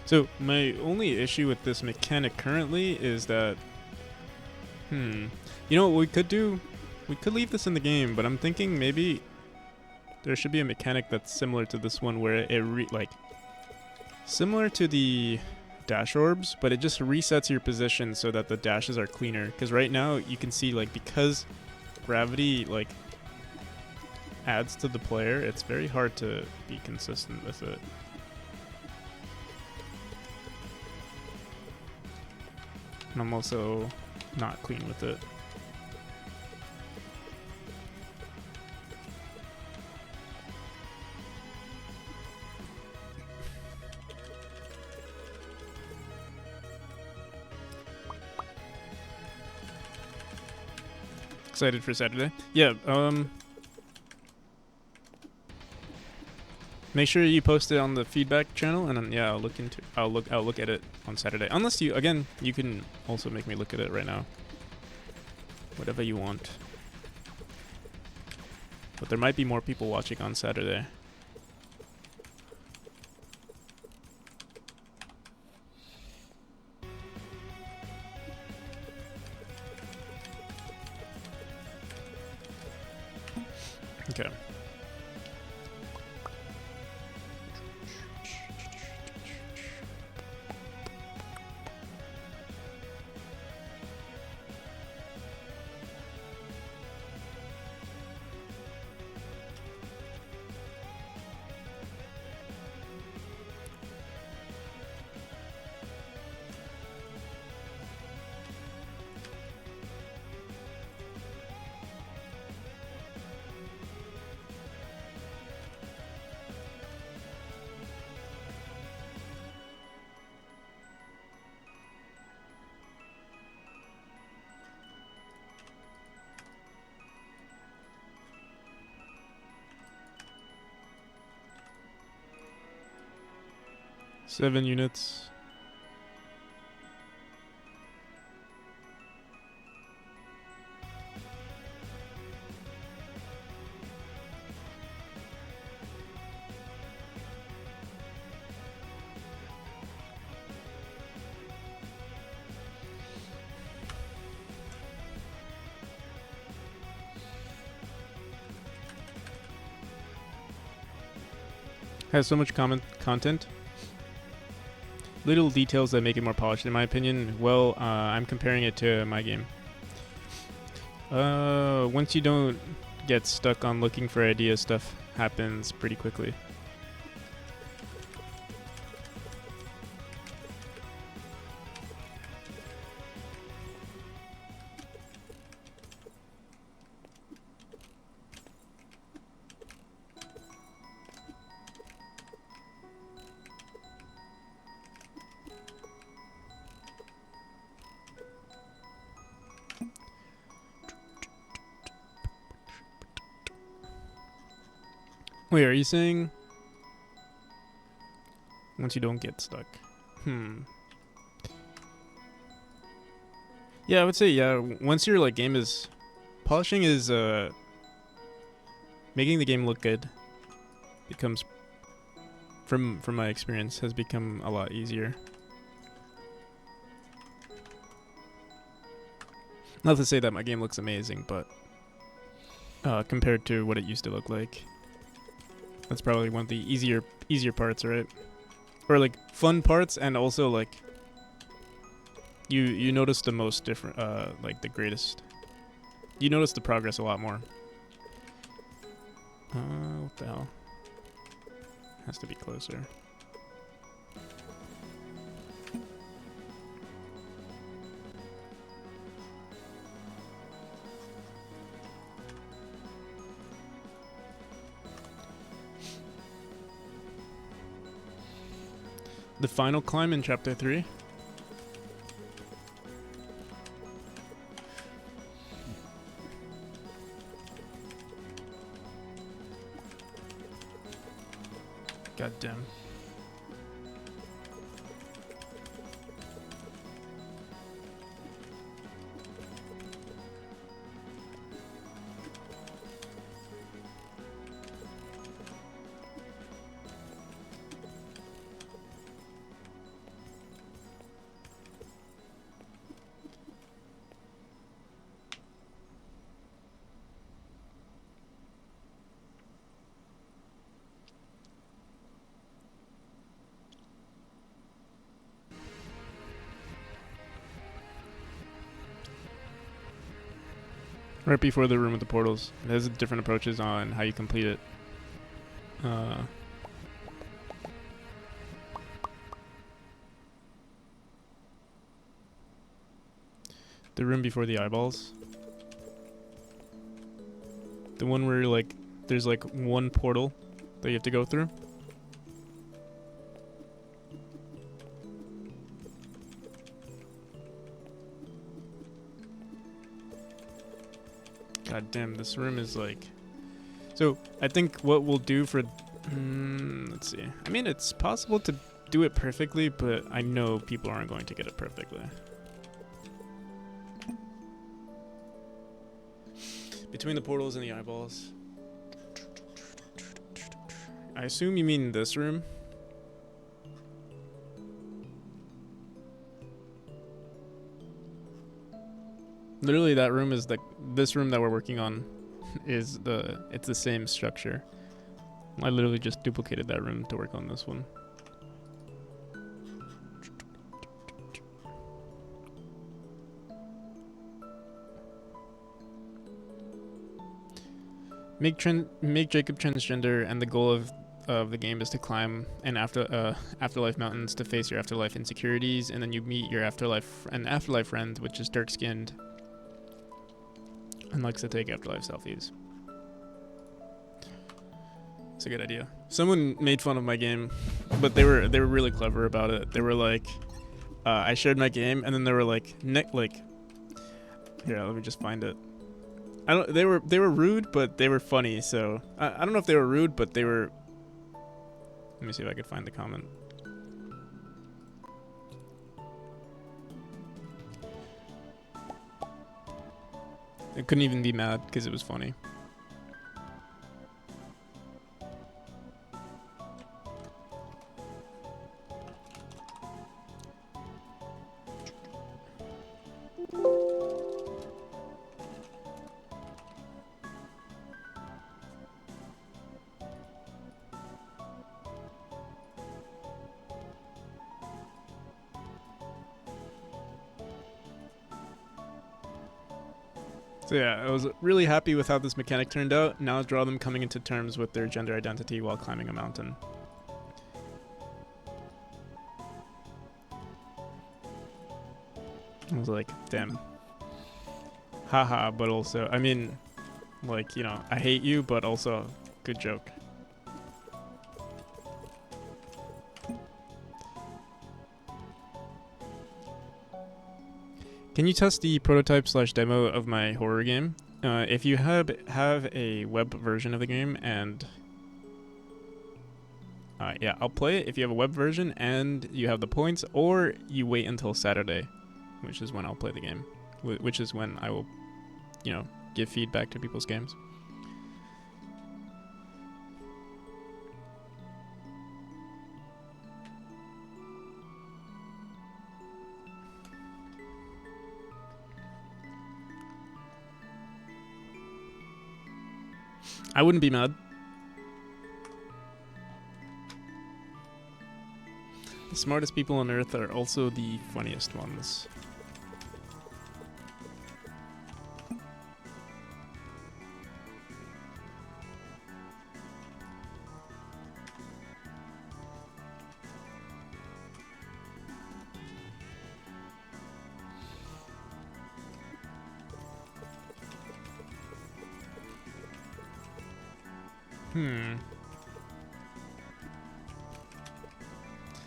So my only issue with this mechanic currently is that, you know what we could do? We could leave this in the game, but I'm thinking maybe there should be a mechanic that's similar to this one, where it similar to the dash orbs, but it just resets your position so that the dashes are cleaner. Because right now you can see, like, because gravity adds to the player, it's very hard to be consistent with it. And I'm also not clean with it. Excited for Saturday? Yeah, make sure you post it on the feedback channel, and then yeah, I'll look at it on Saturday. Unless you can also make me look at it right now. Whatever you want. But there might be more people watching on Saturday. Okay. Seven units. Has so much content. Little details that make it more polished, in my opinion. Well, I'm comparing it to my game. Once you don't get stuck on looking for ideas, stuff happens pretty quickly. Wait, are you saying once you don't get stuck? Yeah, I would say once your like game is polishing is making the game look good becomes from my experience has become a lot easier. Not to say that my game looks amazing, but compared to what it used to look like, that's probably one of the easier parts, right? Or like fun parts, and also like you notice the most different, like the greatest. You notice the progress a lot more. What the hell? Has to be closer. The final climb in chapter 3. God damn. Right before the room with the portals. It has different approaches on how you complete it. The room before the eyeballs. The one where like there's like one portal that you have to go through. God damn, this room is like... So, I think what we'll do for... let's see. I mean, it's possible to do it perfectly, but I know people aren't going to get it perfectly. Between the portals and the eyeballs. I assume you mean this room? Literally, that room is this room that we're working on is it's the same structure. I literally just duplicated that room to work on this one. Make Jacob transgender, and the goal of the game is to climb afterlife mountains to face your afterlife insecurities, and then you meet your afterlife friend, which is dark skinned and likes to take afterlife selfies. It's a good idea. Someone made fun of my game, but they were really clever about it. They were like, I shared my game, and then they were like, here, let me just find it. They were rude, but they were funny. So I don't know if they were rude, but they were. Let me see if I could find the comment. I couldn't even be mad because it was funny. So yeah, I was really happy with how this mechanic turned out. Now draw them coming into terms with their gender identity while climbing a mountain. I was like, damn. Haha, but also, I mean, like, you know, I hate you, but also, good joke. Can you test the prototype / demo of my horror game? If you have a web version of the game, and yeah, I'll play it if you have a web version and you have the points, or you wait until Saturday, which is when I'll play the game, which is when I will, you know, give feedback to people's games. I wouldn't be mad. The smartest people on Earth are also the funniest ones.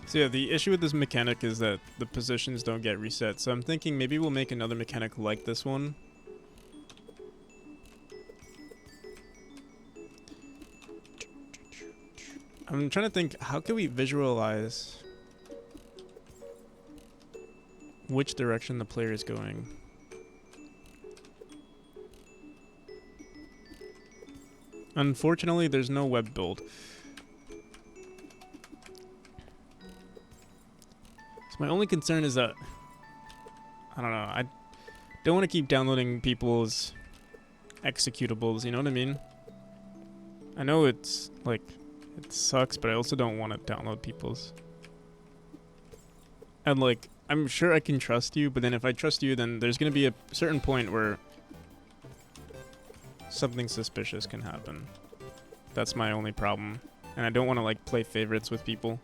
So yeah, the issue with this mechanic is that the positions don't get reset. So I'm thinking maybe we'll make another mechanic like this one. I'm trying to think, how can we visualize which direction the player is going? Unfortunately, there's no web build. So my only concern is that, I don't know, I don't want to keep downloading people's executables, you know what I mean? I know it's, like, it sucks, but I also don't want to download people's. And, like, I'm sure I can trust you, but then if I trust you, then there's going to be a certain point where something suspicious can happen. That's my only problem. And I don't want to, like, play favorites with people.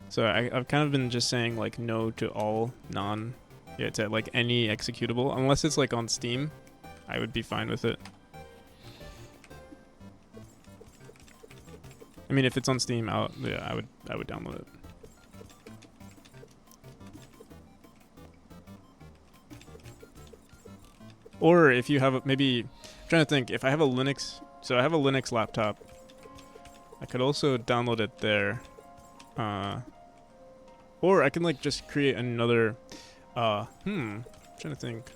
So I've kind of been just saying, like, no to all to, like, any executable. Unless it's, like, on Steam, I would be fine with it. I mean, if it's on Steam, I would download it. Or if you have maybe, I'm trying to think, if I have a Linux, so I have a Linux laptop, I could also download it there. Or I can, like, just create another, I'm trying to think.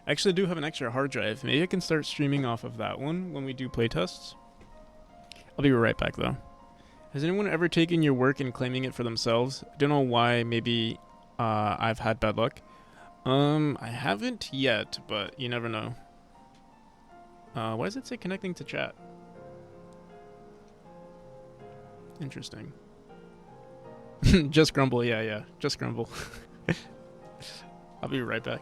I actually do have an extra hard drive. Maybe I can start streaming off of that one when we do playtests. I'll be right back, though. Has anyone ever taken your work and claiming it for themselves? I don't know why. Maybe I've had bad luck. I haven't yet, but you never know. Why does it say connecting to chat? Interesting. Just Grumble, yeah. Just Grumble. I'll be right back.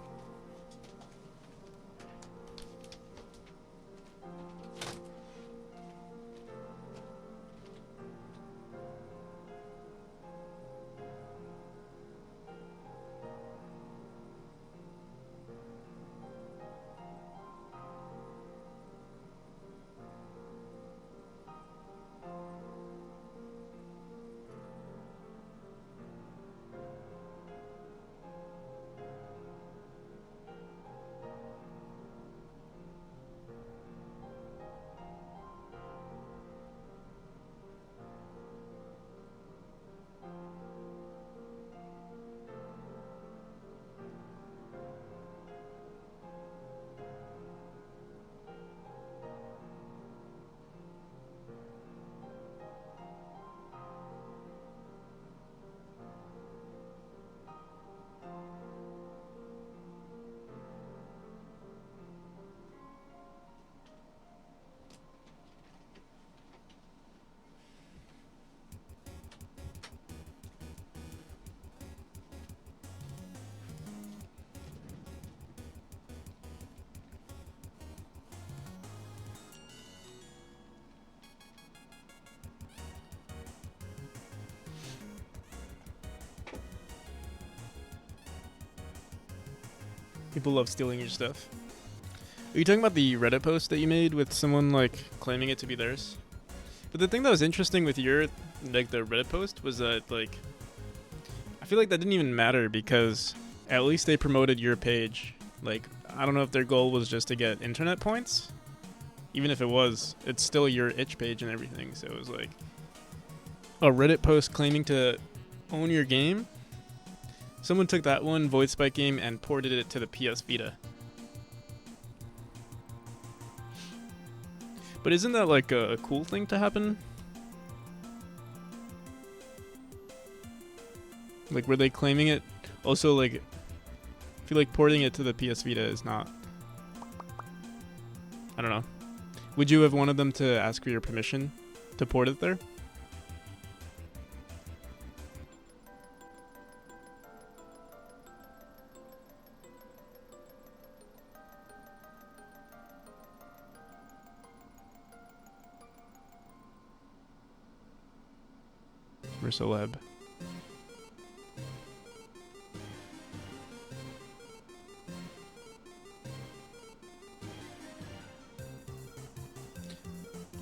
People love stealing your stuff. Are you talking about the Reddit post that you made with someone like claiming it to be theirs? But the thing that was interesting with your the Reddit post was that like I feel like that didn't even matter because at least they promoted your page. Like I don't know if their goal was just to get internet points. Even if it was, it's still your itch page and everything. So it was like a Reddit post claiming to own your game. Someone took that one Void Spike game and ported it to the PS Vita. But isn't that like a cool thing to happen? Like, were they claiming it? Also, like, I feel like porting it to the PS Vita is not. I don't know. Would you have wanted them to ask for your permission to port it there? Versaleb.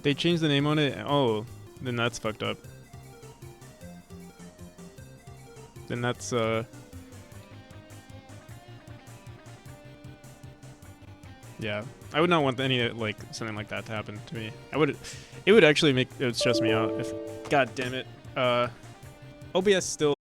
They changed the name on it. Oh, then that's fucked up. Then that's yeah. I would not want any like something like that to happen to me. It would actually make it would stress me out if God damn it. OBS still